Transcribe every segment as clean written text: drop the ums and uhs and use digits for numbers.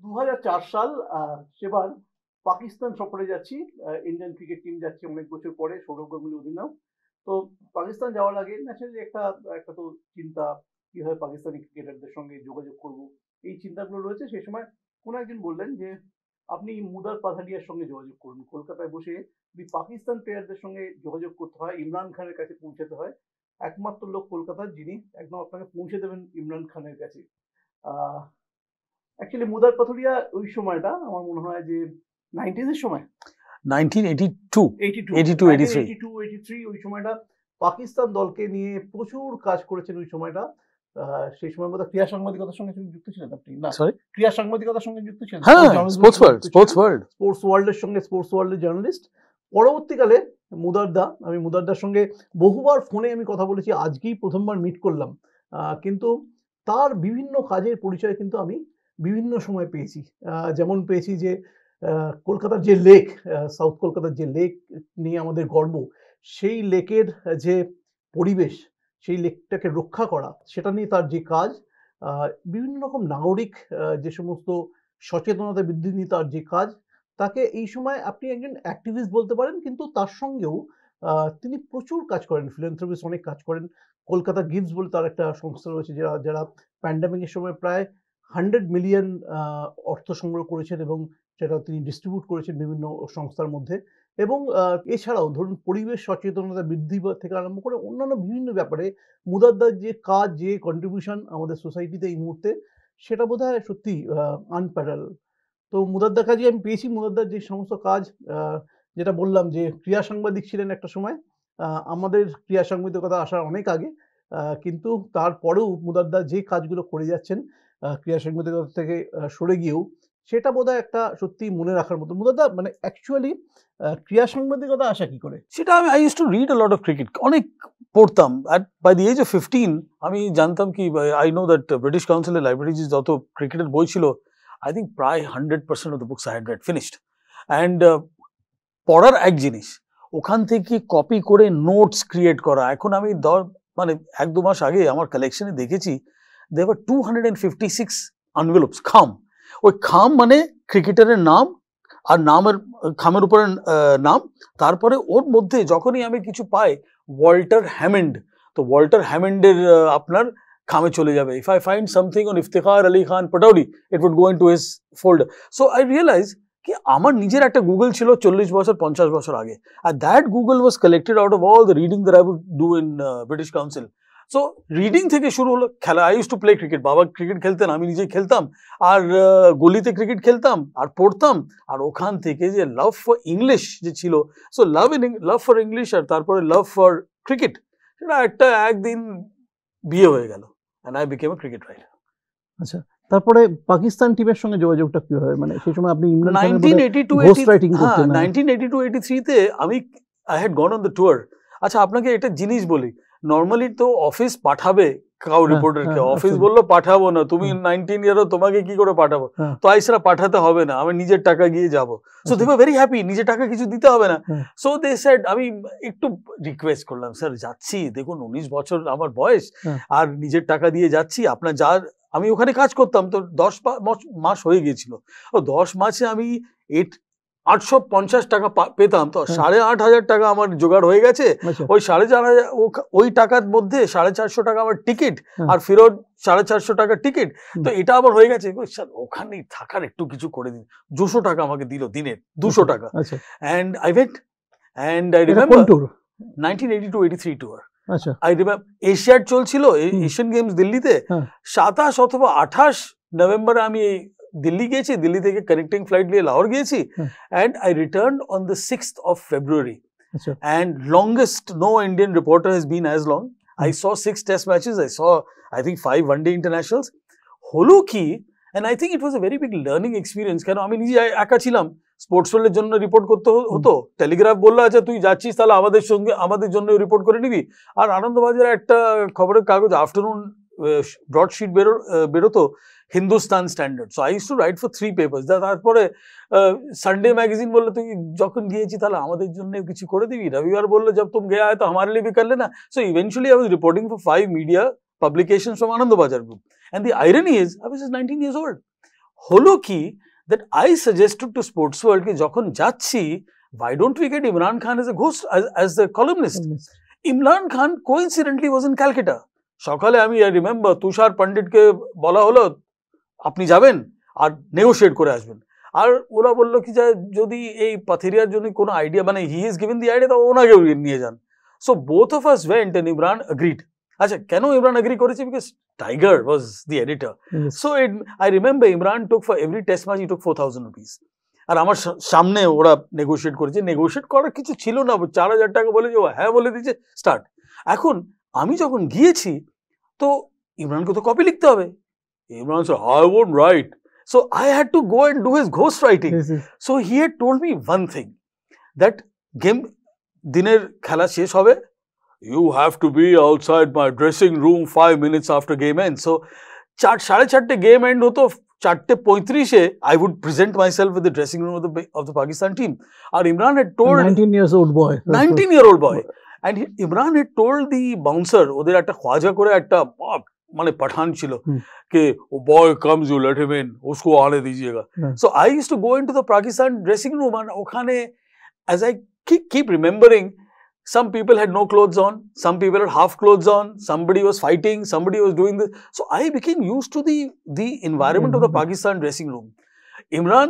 2004 সাল সেবার পাকিস্তান সফরে যাচ্ছি। ইন্ডিয়ান ক্রিকেট টিম যাচ্ছে অনেক বছর পরে, সৌরভ গাঙ্গুলি অধিনায়ক। তো পাকিস্তান যাওয়ার আগে ন্যাচারালি একটা তো চিন্তা, কিভাবে পাকিস্তানি ক্রিকেটারদের সঙ্গে যোগাযোগ করব, এই চিন্তাগুলো রয়েছে। সেই সময় কোনো একজন বললেন যে আপনি মুদার পাথারিয়ার সঙ্গে যোগাযোগ করুন। কলকাতায় বসে যদি পাকিস্তান প্লেয়ারদের সঙ্গে যোগাযোগ করতে হয়, ইমরান খানের কাছে পৌঁছাতে হয়, একমাত্র লোক কলকাতার যিনি একদম আপনাকে পৌঁছে দেবেন ইমরান খানের কাছে। অ্যাকচুয়ালি মুদার পাথুরিয়া ওই সময়টা আমার মনে হয় যে 90s এর সময়, 1982-83 ওই সময়টা পাকিস্তান দলকে নিয়ে প্রচুর কাজ করেছেন ওই সময়টা। সেই সময় বোধহয় ক্রীড়া সাংবাদিকতার সঙ্গে যুক্ত ছিলেন আপনি? না, ক্রীড়া সাংবাদিকতার সঙ্গে যুক্ত ছিলেন, স্পোর্টস ওয়ার্ল্ডের জার্নালিস্ট। পরবর্তীকালে আমি মুদারদার সঙ্গে বহুবার ফোনে আমি কথা বলেছি, আজকেই প্রথমবার মিট করলাম। কিন্তু তার বিভিন্ন কাজের পরিচয় কিন্তু আমি বিভিন্ন সময় পেয়েছি। যেমন পেয়েছি যে কলকাতার যে লেক, সাউথ কলকাতার যে লেক নিয়ে আমাদের গর্ব, সেই লেকের যে পরিবেশ, সেই লেকটাকে রক্ষা করা, সেটা নিয়ে তার যে কাজ, বিভিন্ন রকম নাগরিক যে সমস্ত সচেতনতা বৃদ্ধি নিয়ে তার যে কাজ, তাকে এই সময় আপনি একজন অ্যাক্টিভিস্ট বলতে পারেন। কিন্তু তার সঙ্গেও তিনি প্রচুর কাজ করেন, ফিলান্থ্রপিস্ট অনেক কাজ করেন। কলকাতা গিভস বলে তার একটা সংস্থা রয়েছে, যারা প্যান্ডামিকের সময় প্রায় 100 মিলিয়ন অর্থ সংগ্রহ করেছেন এবং সেটা তিনি ডিস্ট্রিবিউট করেছেন বিভিন্ন সংস্থার মধ্যে। এবং এছাড়াও ধরুন পরিবেশ সচেতনতা বৃদ্ধি থেকে আরম্ভ করে অন্যান্য বিভিন্ন ব্যাপারে মুদারদার যে কাজ, যে কন্ট্রিবিউশন আমাদের সোসাইটিতে এই মুহূর্তে, সেটা বোধহয় সত্যি আনপ্যারাল। তো মুদারদার কাজে আমি পেয়েছি, মুদারদার যে সমস্ত কাজ, যেটা বললাম যে ক্রীড়া সাংবাদিক ছিলেন একটা সময়, আমাদের ক্রীড়া সাংবাদিকতা আসার অনেক আগে, কিন্তু তারপরেও মুদারদার যে কাজগুলো করে যাচ্ছেন ক্রীড়া সাংবাদিকতা থেকে সরে গিয়েও, সেটা বোধহয় একটা সত্যি মনে রাখার মতো। মুদারদা মানে অ্যাকচুয়ালি ক্রীড়া সাংবাদিকতা আসা কি করে? সেটা I use to read a lot of cricket, অনেক পড়তাম। বাই দি এজ অফ 15 আমি জানতাম কি, আই নো দ্যাট ব্রিটিশ কাউন্সিলের লাইব্রেরিজ যত ক্রিকেটের বই ছিল, আই থিঙ্ক প্রায় 100% of the books I had red finished. And পড়ার এক জিনিস, ওখান থেকে কপি করে নোটস ক্রিয়েট করা। এখন আমি মানে 1-2 মাস আগে আমার কালেকশনে দেখেছি, there were 256 envelopes, খাম। ওই খাম মানে ক্রিকেটারের নাম, আর খামের উপরে নাম, তারপরে ওর মধ্যে যখনই আমি কিছু পাই, ওয়াল্টার হ্যামন্ড, তো ওয়াল্টার হ্যামন্ডের আপনার খামে চলে যাবে। If I find something on Iftikhar Ali Khan Pataudi, it would go into his folder. So I realise কি আমার নিজের একটা গুগল ছিল 40 বছর 50 বছর আগে, আর that Google was collected out of all the reading that I would do in British Council. So reading থেকে শুরু হলো খেলা। I use to play cricket, বাবা ক্রিকেট খেলতেন, আমি নিজেই খেলতাম, আর গলিতে ক্রিকেট খেলতাম আর পড়তাম। আর ওখান থেকে যে লাভ ফর ইংলিশ যে ছিল, সো লাভ ফর ইংলিশ আর তারপরে লাভ ফর ক্রিকেট, সেটা একদিন বিয়ে হয়ে গেল, and I became a cricket writer. আচ্ছা, তারপরে পাকিস্তান টিমের সঙ্গে যোগাযোগটা কি হয়? মানে সেই সময় আপনি ইমরান খানের ঘোস্ট রাইটিং করতেন। 1982-83 তে আমি I had gone on the tour. আচ্ছা, আপনাকে একটা জিনিস বলি, নর্মালি তো অফিস পাঠাবে কাউ রিপোর্টারকে, অফিস বললো পাঠাবো না, তুমি 19 ইয়ার, তোমাকে কি করে পাঠাবো, তো আইসরা পাঠাতে হবে না, আমি নিজের টাকা গিয়ে যাবো। So they were very happy, নিজের টাকা কিছু দিতে হবে না। সো দে সেড, আমি একটু রিকোয়েস্ট করলাম, স্যার যাচ্ছি, দেখুন 19 বছর আমার বয়স, আর নিজের টাকা দিয়ে যাচ্ছি, আপনার আমি ওখানে কাজ করতাম, তো 10 মাস হয়ে গিয়েছিল, ও 10 মাসে আমি 850 টাকা পেতাম, তো 8,500 টাকা আমার জোগাড় হয়ে গেছে। ওই 4,500, ওই টাকার মধ্যে 450 টাকা আমার টিকিট, আর ফেরত 450 টাকা টিকিট, তো এটা আবার হয়ে গেছে। ওখানে থাকার একটু কিছু করে দিন, 200 টাকা আমাকে দিল, দিনের 200 টাকা। And I went, and I remember 1982-83 tour. I remember Asiad চলছিল, এশিয়ান গেমস দিল্লিতে, 27 অথবা 28 নভেম্বরে আমি দিল্লি গিয়েছি, দিল্লি থেকে কানেক্টিং ফ্লাইট নিয়ে লাহোর গিয়েছি, and I returned on the 6th of February. And longest no Indian reporter has been as long. I saw 6 test matches, I saw I think 5 one-day internationals. হলো কি, and I think it was a very big learning experience, কেন আমি নিজে একা ছিলাম, sports ওয়ার্ল্ডের জন্য report করতে হতো, টেলিগ্রাফ বললো আচ্ছা তুই যাচ্ছিস তাহলে আমাদের জন্য রিপোর্ট করে নিবি, আর আনন্দবাজারে একটা খবরের কাগজ আফটারনুন ব্রডশিট বেরোতো, Hindustan standard. So I use two right for 3 papers. তারপরে সানডে ম্যাগাজিন বললো তুই যখন গিয়েছি তাহলে আমাদের জন্য কিছু করে দিবি, রবিবার বললো জব তুম গয়া তো हमारे लिए भी कर लेना। So eventually I was reporting for 5 media publications from Anand Bazar Group, and the irony is I was just 19 years old. হলো কি that I suggested to Sports World ki jokhon jacchi, why don't we get Imran Khan as a ghost, as the columnist? Imran Khan coincidentally was in Calcutta. সকালে আমি I remember তুষার পণ্ডিতকে বলা হলো আপনি যাবেন আর negotiate করে আসবেন, আর ওরা বললো কি যে যদি এই পাথেরিয়ার জন্য কোনো আইডিয়া মানে he is given the idea, তো ওনাকে নিয়ে যান. So both of us went and Imran agreed. আচ্ছা, কেন ইমরান এগ্রি করেছে? Because Tiger was the editor. So I remember Imran took for every test match he took 4,000 rupees. আর আমার সামনে ওরা নেগোশিয়েট করেছে. নেগোশিয়েট করার কিছু ছিল না, 4,000 টাকা বলে যে হ্যাঁ বলে দিয়েছে, স্টার্ট. এখন আমি যখন গিয়েছি তো ইমরানকে তো কপি লিখতে হবে. Imran said, I won't write. So I had to go and do his ghost writing. So he had told me one thing, that game diner khela shesh hobe, you have to be outside my dressing room 5 minutes after game end. So 4:30 game end hoto, 4:35 I would present myself with the dressing room of the Pakistan team. Or Imran had told 19-year-old boy. 19-year-old boy. And Imran had told the bouncer, ওদের একটা খোয়াজা করে একটা মানে পাঠান ছিল कि वो boy comes, you let him in, उसको आने दीजिएगा. So I used to go into the Pakistan dressing room and ओखाने, as I keep remembering, some people had no clothes on, some people had half clothes on, somebody was fighting, somebody was doing this. So I became used to the environment of the Pakistan dressing room. Imran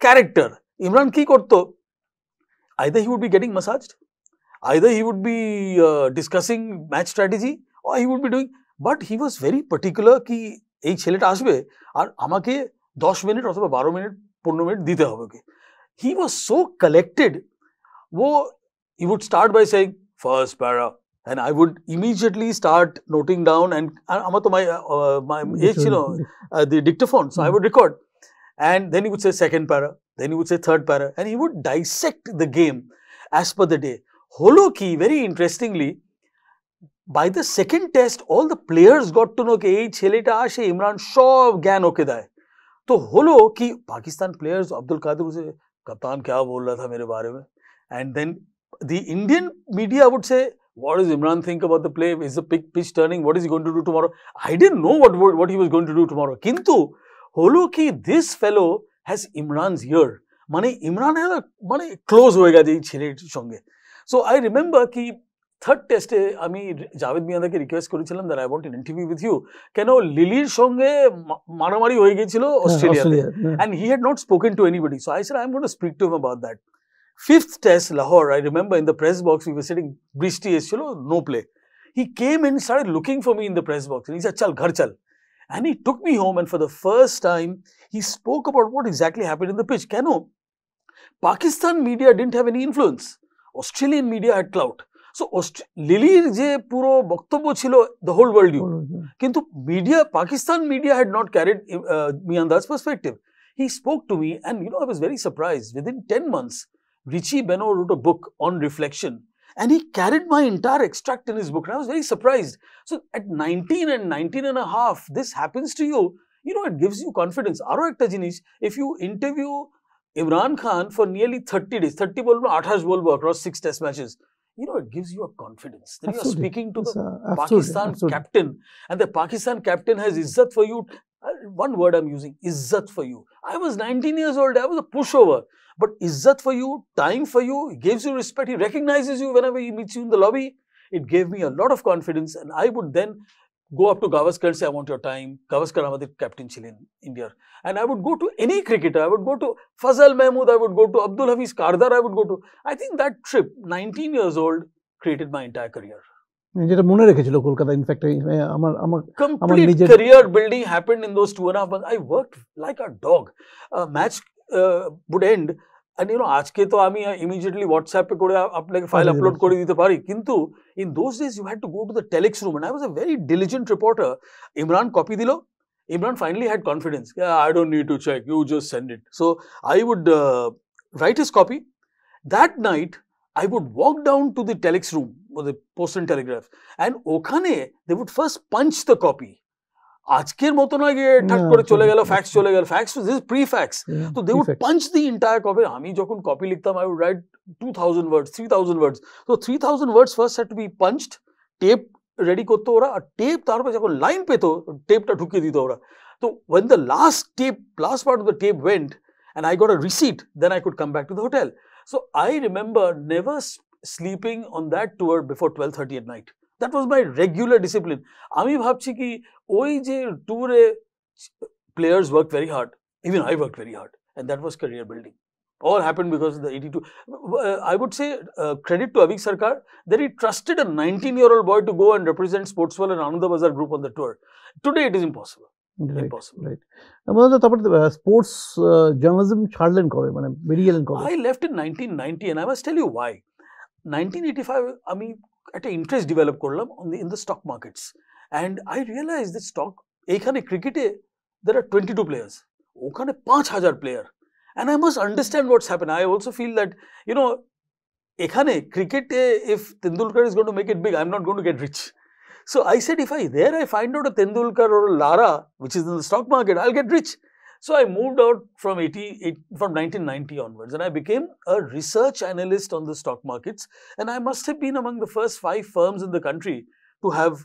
character, Imran ki korto, either he would be getting massaged, either he would be discussing match strategy, or he would be doing, but he was very particular ki এই ছেলেটা আসবে আর আমাকে 10 minute অথবা 12 minute 15 minute দিতে হবে ওকে. He was so collected. ও he would start by saying first para and I would immediately start noting down, and আমার তো মাই এজ ছিল the dictaphone, so I would record, and then he would say second para, then he would say third para, and he would dissect the game as per the day. হলো কি, very interestingly, by the second test all the players got to know कि এই ছেলেটা আসে ইমরান সব জ্ঞান ওকে দেয়. তো হলো কি পাকিস্তান প্লেয়ার্স আব্দুল কাদের से कप्तान क्या बोल रहा था मेरे बारे में, and then the Indian media would say what does Imran think about the play, is the pitch turning, what is he going to do tomorrow. I didn't know what he was going to do tomorrow, কিন্তু হলো কি this fellow has Imran's ear, মানে ইমরান মানে close হয়ে গেছে এই ছেলেটির সঙ্গে. So I remember কি থার্ড টেস্টে আমি জাভেদ মিয়াদাকে রিকোয়েস্ট করেছিলাম that I want an interview with you, Ken লিলির সঙ্গে মারামারি হয়ে গিয়েছিল অস্ট্রেলিয়াতে, and he had not spoken to anybody. So I said I'm going to speak to him about that. Fifth test Lahore, I remember in the press box we were sitting, বৃষ্টি এসেছিল, no play. He came and started looking for me in the press box, he said চল ঘর চল, and he took me home, and for the first time he spoke about what exactly happened in the pitch. কেন Pakistan media didn't have any influence, Australian media had clout. So লিলির যে পুরো বক্তব্য ছিল the whole world knew, কিন্তু media, Pakistan media had not carried Miandad's perspective. He spoke to me and I was very surprised. Within 10 months, Richie Beno wrote a book on reflection and he carried my entire extract in his book, and I was very surprised. So at 19 and 19 and a half, this happens to you, it gives you confidence. Aro ekta jinish, if you interview Imran Khan for nearly 30 days, 30 bolbo 28 bolbo across 6 test matches, it gives you a confidence. Then you are speaking to the Pakistan captain, and the Pakistan captain has izzat for you. One word I'm using, izzat for you. I was 19 years old, I was a pushover, but izzat for you, time for you, he gives you respect, he recognizes you whenever he meets you in the lobby. It gave me a lot of confidence, and I would then go up to Gavaskar and say, I want your time. Gavaskar amader captain chilen India, and I would go to any cricketer. I would go to Fazal Mahmood, I would go to Abdul Hafiz Kardar, I would go to, I think that trip, 19 years old, created my entire career. যেটা মনে রেখেছিল Kolkata, in fact আমার complete career building happened in those 2.5 months. I worked like a dog. Match would end, and আজকে তো আমি immediately WhatsApp এ করে আপনাকে file upload করে দিতে পারি, কিন্তু in those days you had to go to the telex room, and I was a very diligent reporter. Imran copy dilo, Imran finally had confidence. Yeah, I don't need to check, you just send it. So I would write his copy. That night I would walk down to the telex room or the Post and Telegraph, and okhane they would first punch the copy. আজকের মতো না গিয়ে ঠাট করে চলে গেল, fax চলে গেল, fax this is pre fax. তো they would punch the entire copy. আমি যখন কপি লিখতাম I would write 2000 words, 3000 words. So 3000 words first had to be punched, tape ready করতো ওরা, আর টেপ তারপরে যখন লাইন পেতো টেপটা ঢুকিয়ে দিত ওরা. So when the last part of the tape went and I got a receipt, then I could come back to the hotel. So I remember never sleeping on that tour before 12:30 at night. That was my regular discipline. আমি ভাবছি কি ওই যে ট্যুরে players worked very hard. Even I worked very hard, and that was career building. All happened because of the 82. I would say credit to Abhijit Sarkar that he trusted a 19-year-old boy to go and represent Sportswell and Anilava Bazaar group on the tour. Today it is impossible. Right, impossible. Right. তারপরে sports journalism ছাড়লেন কবে, মানে বেরিয়ে গেলেন কবে? I left in 1990 and I must tell you why. 1985 আমি একটা interest develop করলাম in the stock markets, and I realized that এখানে ক্রিকেটে there are 22 players, ওখানে 5000 player, and I must understand what's happened. I also feel that, you know, ekhane cricket, if Tendulkar is going to make it big, I'm not going to get rich. So I said, if I find out a Tendulkar or a Lara, which is in the stock market, I'll get rich. So I moved out from 1990 onwards, and I became a research analyst on the stock markets. And I must have been among the first 5 firms in the country to have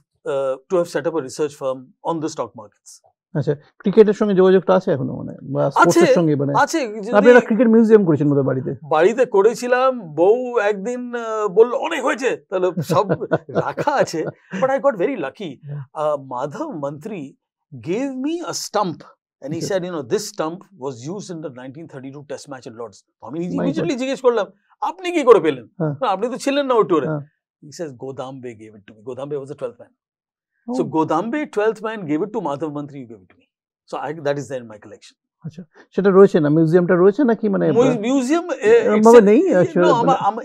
set up a research firm on the stock markets. আচ্ছা, ক্রিকেটের সঙ্গে যোগাযোগটা আছে এখনো, মানে স্পোর্টসের সঙ্গে? মানে আছে। আপনি একটা ক্রিকেট মিউজিয়াম করেছেন মতো বাড়িতে করেছিলাম। বউ একদিন বলল অনেক হয়েছে, তাহলে সব রাখা আছে। But I got very lucky, Madhav Mantri gave me a stump and he said, you know, this stump was used in the 1932 test match at Lords. আমি ইমিডিয়েটলি জিজ্ঞেস করলাম, আপনি কি করে পেলেন? আপনি তো ছিলেন না ওই টুরে। He says Godambe gave it to me. Godambe was the 12th man. So Godambe 12th man gave it to Madhav Mantri, you gave it to me. So that is there in my collection. আচ্ছা, সেটা রয়েছে না, মিউজিয়ামটা রয়েছে নাকি? মানে museum নেই।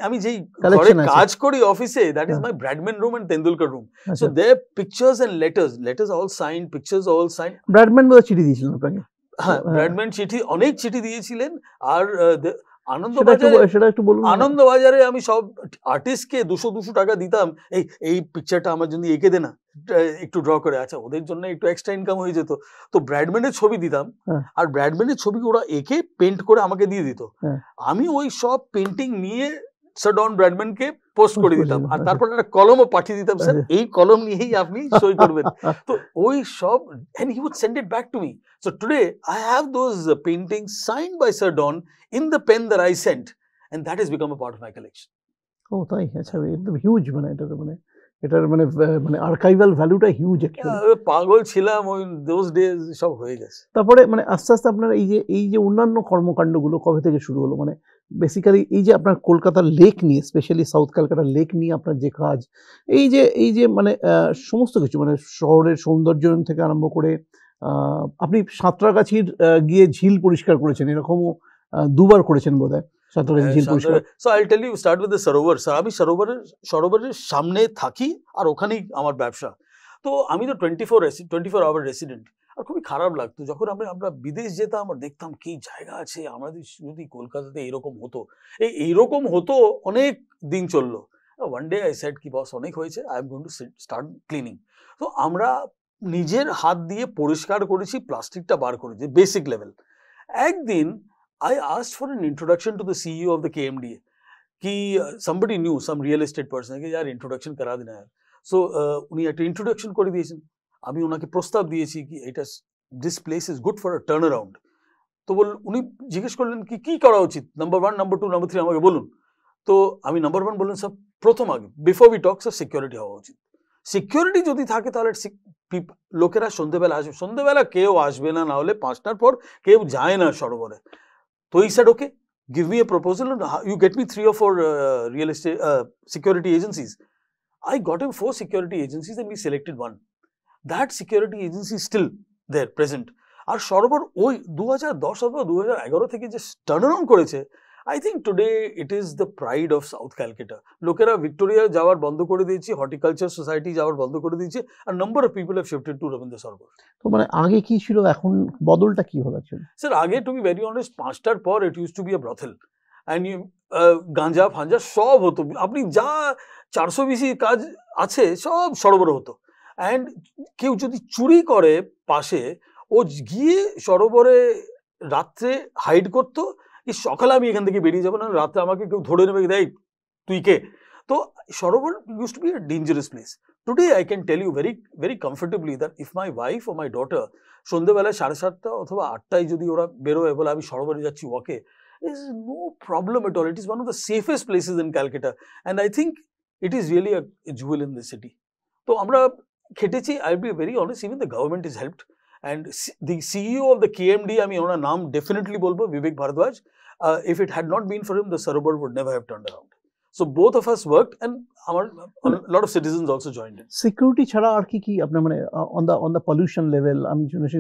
আমি যেই ঘরে কাজ করি অফিসে, that is my Bradman room and Tendulkar room. So there pictures and letters all signed, pictures all signed. Bradman বলে চিঠি দিয়েছিলেন আপনাকে? হ্যাঁ, ব্র্যাডম্যান অনেক চিঠি দিয়েছিলেন। আর আনন্দবাজারে আমি সব আর্টিস্টকে 200 টাকা দিতাম, এই পিকচারটা আমার জন্য এঁকে দে না, একটু ড্র করে। আচ্ছা, ওদের জন্য একটু এক্সট্রা ইনকাম হয়ে যেত। তো ব্র্যাডম্যানের ছবি দিতাম, আর ব্র্যাডম্যানের ছবি ওরা এঁকে পেন্ট করে আমাকে দিয়ে দিত। আমি ওই সব পেন্টিং নিয়ে স্যার ডন ব্র্যাডম্যানকে পোস্ট করে দিতাম, আর তারপর একটা কলমও পাঠিয়ে দিতাম, স্যার এই কলম নিয়েই আপনি সই করবেন। তো ওই সব, and he would send it back to me. So today I have those paintings signed by Sir Don in the pen that I sent, and that has become a part of my collection. Oh, তাই? আচ্ছা, একদম huge, মানে এটার মানে archival ভ্যালুটা huge actually. পাগল ছিলাম ওই দোজ ডেজ, সব হয়ে গেছে। তারপরে মানে আস্তে আস্তে আপনার এই যে অন্যান্য কর্মকাণ্ডগুলো কবে থেকে শুরু হলো? মানে বেসিক্যালি এই যে আপনার কলকাতার লেক নিয়ে, স্পেশালি সাউথ ক্যালকাটার লেক নিয়ে আপনার যে কাজ, এই যে মানে সমস্ত কিছু, মানে শহরের সৌন্দর্যায়ন থেকে আরম্ভ করে আপনি সাঁতরাগাছির গিয়ে ঝিল পরিষ্কার করেছেন, এরকমও 2 বার করেছেন বোধহয় সাঁতরাগাছি ঝিল পরিষ্কার। So I tell you, start with the Sarobar. Sir, আমি সরোবরের সামনে থাকি, আর ওখানেই আমার ব্যবসা। তো আমি তো 24 আওয়ার রেসিডেন্ট, আর খুবই খারাপ লাগতো যখন আমরা বিদেশ যেতাম আর দেখতাম কি জায়গা আছে, আমাদের যদি কলকাতাতে এরকম হতো। এইরকম হতো, অনেক দিন চললো। ওয়ান ডে আই সেড কি বস, অনেক হয়েছে, I am going to start cleaning. তো আমরা নিজের হাত দিয়ে পরিষ্কার করেছি, প্লাস্টিকটা বার করেছি, বেসিক লেভেল। একদিন I asked for an introduction to the CEO of the KMDA. Somebody knew, some real estate person, कि यार introduction करा देना है। So उन्हीं একটা introduction করে দিয়েছেন। আমি ওনাকে প্রস্তাব দিয়েছি কি এটা, this place is good for a turnaround. তো উনি জিজ্ঞেস করলেন কি করা উচিত, নাম্বার 1, নাম্বার 2, নাম্বার 3 আমাকে বলুন। তো আমি নাম্বার 1 বললেন, স্যার প্রথম আগে before we talk, sir security হওয়া উচিত। সিকিউরিটি যদি থাকে তাহলে লোকেরা সন্ধ্যেবেলা আসবে, সন্ধ্যেবেলা কেউ আসবে না, না হলে 5টার পর কেউ যায় না সরোবরে। So he said, okay, give me a proposal and you get me 3 or 4 real estate security agencies. I got him 4 security agencies and we selected one. That security agency is still there, present. আর সরোবর ওই 2010 অথবা 2011 থেকে যে turn around করেছে, I think today it is the pride of South Calcutta. লোকেরা Victoria যাওয়ার বন্ধ করে দিয়েছে, হর্টিকালচার সোসাইটি যাওয়ার বন্ধ করে দিয়েছে, আর number of people have shifted to Rabindra Sarobar. তো মানে আগে কি ছিল, এখন বদলটা কি হলো? স্যার, আগে টু বি ভেরি অনেস্ট 5টার পর it use to be a brothel, and গাঁজা ফাঞ্জা সব হতো। আপনি যা 420 কাজ আছে সব সরোবরে হতো। অ্যান্ড কেউ যদি চুরি করে পাশে, ও গিয়ে সরোবরে রাত্রে হাইড করতো, সকালে আমি এখান থেকে বেরিয়ে যাবো, না রাত্রে আমাকে কেউ ধরে নেবে, দেয় তুই কে। তো সরোবর used to be a dangerous place. Today I can tell you very very comfortably that if my wife or my daughter সন্ধ্যেবেলায় 7:30 অথবা 8টায় যদি ওরা বেরোয় বলে আমি সরোবরে যাচ্ছি ওয়াকে, there is no problem at all. It is one of the safest places in Calcutta and I think it is really a jewel in the city. তো আমরা খেটেছি, I'll be very honest, even the government has helped and the CEO of the KMD, আমি ওনার নাম definitely বলবো, Vivek Bharadwaj, if it had not been for him the Sarovar would never have turned around. So both of us worked and a lot of citizens also joined in. Security ছাড়া আর কি আপনার মানে on the pollution level, আমি শুনেছি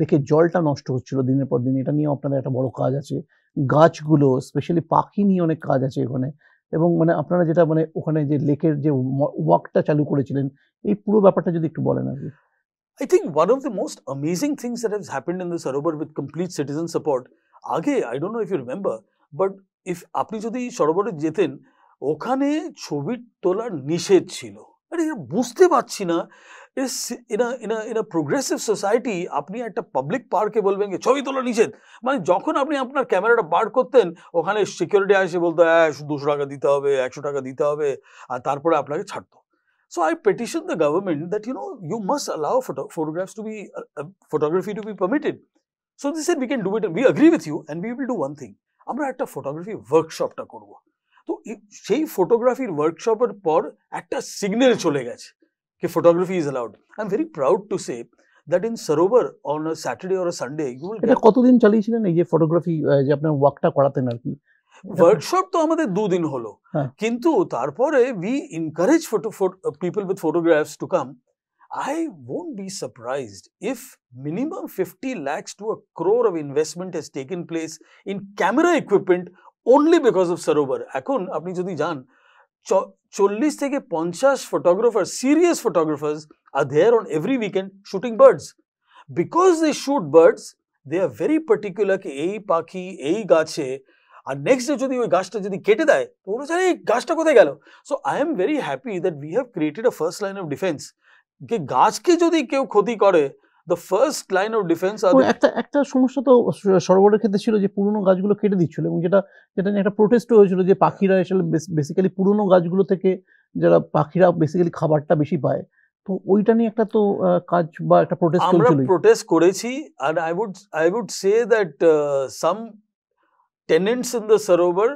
লেকে জলটা নষ্ট হচ্ছিল দিনের পর দিন, এটা নিয়ে আপনাদের একটা বড় কাজ আছে, গাছগুলো স্পেশালি পাখি নিয়ে অনেক কাজ আছে ওখানে, এবং মানে আপনারা যেটা মানে ওখানে যে লেকের যে ওয়াকটা চালু করেছিলেন, এই পুরো ব্যাপারটা যদি একটু বলেন আর কি। I think one of the most amazing things that has happened in the Sarovar with complete citizen support, আগে I don't know if you remember, but if আপনি যদি সরোবরে যেতেন ওখানে ছবি তোলার নিষেধ ছিল। আরে বুঝতে পারছি না, in a progressive society আপনি একটা পাবলিক পার্কে বলবেন ছবি তোলা নিষেধ, মানে যখন আপনি আপনার ক্যামেরাটা বার করতেন ওখানে সিকিউরিটি আসে বলতো 200 টাকা দিতে হবে, 100 টাকা দিতে হবে, আর তারপরে আপনাকে ছাড়তো। So I petitioned the government that you must allow photographs to be photography to be permitted. So they said we can do it and we agree with you and we will do one thing, আমরা একটা photography ওয়ার্কশপটা করব। তো সেই ফটোগ্রাফির ওয়ার্কশপের পর একটা signal চলে গেছে কি photography is allowed. I am very proud to say that in Sarovar on a Saturday or a Sunday you will এটা কতদিন চালিয়েছিলেন এই যে ফটোগ্রাফি যে আপনার ওয়ার্কটা করাতেন আর কি? ওয়ার্কশপ তো আমাদের 2 দিন হলো, কিন্তু তারপরে we encourage people with photographs to come. I won't be surprised if minimum 50 lakhs to 1 crore of investment has taken place in camera equipment only because of Sarovar. এখন আপনি যদি যান 40 থেকে 50 photographers, serious photographers are there on every weekend shooting birds. Because they shoot birds, they are very particular ki ei pakhi ei gache, R next day যদি ওই গাছটা যদি কেটে দেয় তো ওরা জানে এই গাছটা কোথায় গেল। So I am very happy that we have created a first line of defence, যে গাছকে যদি কেউ ক্ষতি করে the first line of defence. একটা সমস্যা তো সরোবরের ক্ষেত্রে ছিল যে পুরনো গাছগুলো কেটে দিচ্ছিল, এবং যেটা নিয়ে একটা প্রোটেস্ট হয়েছিল যে পাখিরা আসলে বেসিক্যালি পুরনো গাছগুলো থেকে যারা পাখিরা বেসিক্যালি খাবারটা বেশি পায়, তো ওইটা নিয়ে একটা তো কাজ বা একটা প্রোটেস্ট চলছিল। আমরা প্রোটেস্ট করেছি, and I would say that some tenants in the Sarovar,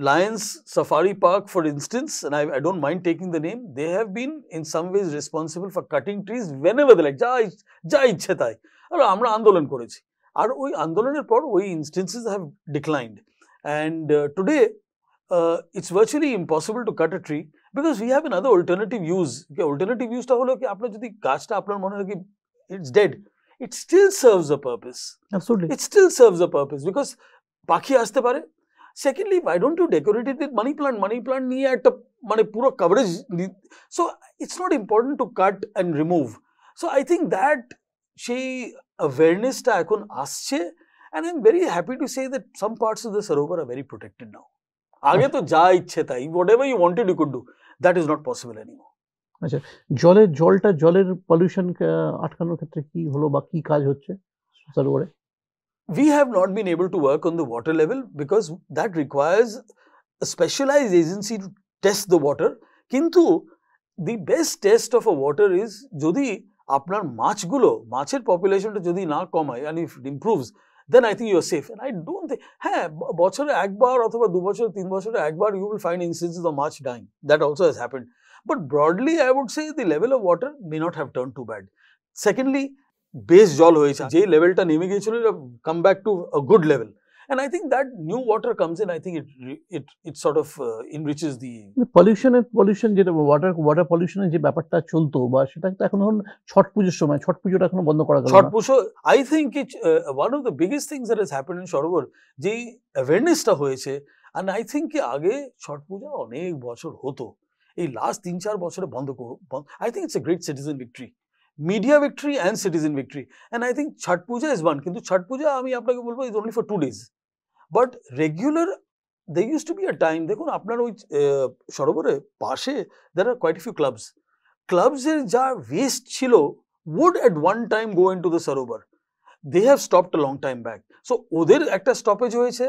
Lions Safari Park for instance, and I don't mind taking the name, they have been in some ways responsible for cutting trees whenever they like, যা ইচ্ছে তাই। আর আমরা আন্দোলন করেছি, আর ওই আন্দোলনের পর ওই instances have declined, and today it's virtually impossible to cut a tree because we have another alternative use. Alternative use টা হলো কি আপনার যদি গাছটা আপনার মনে হয় কি it's dead, it still serves a purpose. Absolutely, it still serves a purpose because পাখি আসতে পারে। Secondly why don't you decorate it with money plant নিয়ে একটা মানে পুরো coverage. So it's not important to cut and remove. So I think that সেই অ্যাওয়ারনেসটা এখন আসছে, and I am very happy to say that some parts of the Sarovar are very protected now. আগে তো যা ইচ্ছে তাই whatever you wanted you could do, that is not possible anymore. আচ্ছা, জলের পলিউশন আটকানোর ক্ষেত্রে কি হলো বা কি কাজ হচ্ছে সরোবরে? We have not been able to work on the water level because that requires a specialized agency to test the water. Kintu the best test of a water is jodi apnar মাছের পপুলেশনটা যদি না কমায় and if it improves, then I think you are safe. And I don't think বছরে একবার অথবা 2 বছর 3 বছরে একবার you will find instances of much dying. That also has happened. But broadly I would say the level of water may not have turned too bad. Secondly, বেশ জল হয়েছে, যে লেভেলটা নেমে গিয়েছিল come back to a good level, and I think that new water comes in, I think it sort of enriches the pollution যেটা water পলিউশনের যে ব্যাপারটা চলতো বা সেটা তো এখন ছট পুজোর সময়, ছট পুজোটা এখনো বন্ধ করা গেল না। Chhath Puja I think it one of the biggest things that has happened in Sarobar, যেই অ্যাওয়ারনেসটা হয়েছে, এন্ড আই থিঙ্ক কি আগে ছট পূজা অনেক বছর হতো, এই লাস্ট 3-4 বছরে বন্ধ করো। I think it's a great citizen victory, media victory and citizen victory, and I think Chhat Puja is one. Kintu Chhat Puja ami apnake bolbo is only for 2 days, but regular there used to be a time dekhun apnar oi sorobore pashe there are quite a few clubs er ja waste chilo would at one time go into the sarovar. They have stopped a long time back, so ওদের একটা stoppage হয়েছে।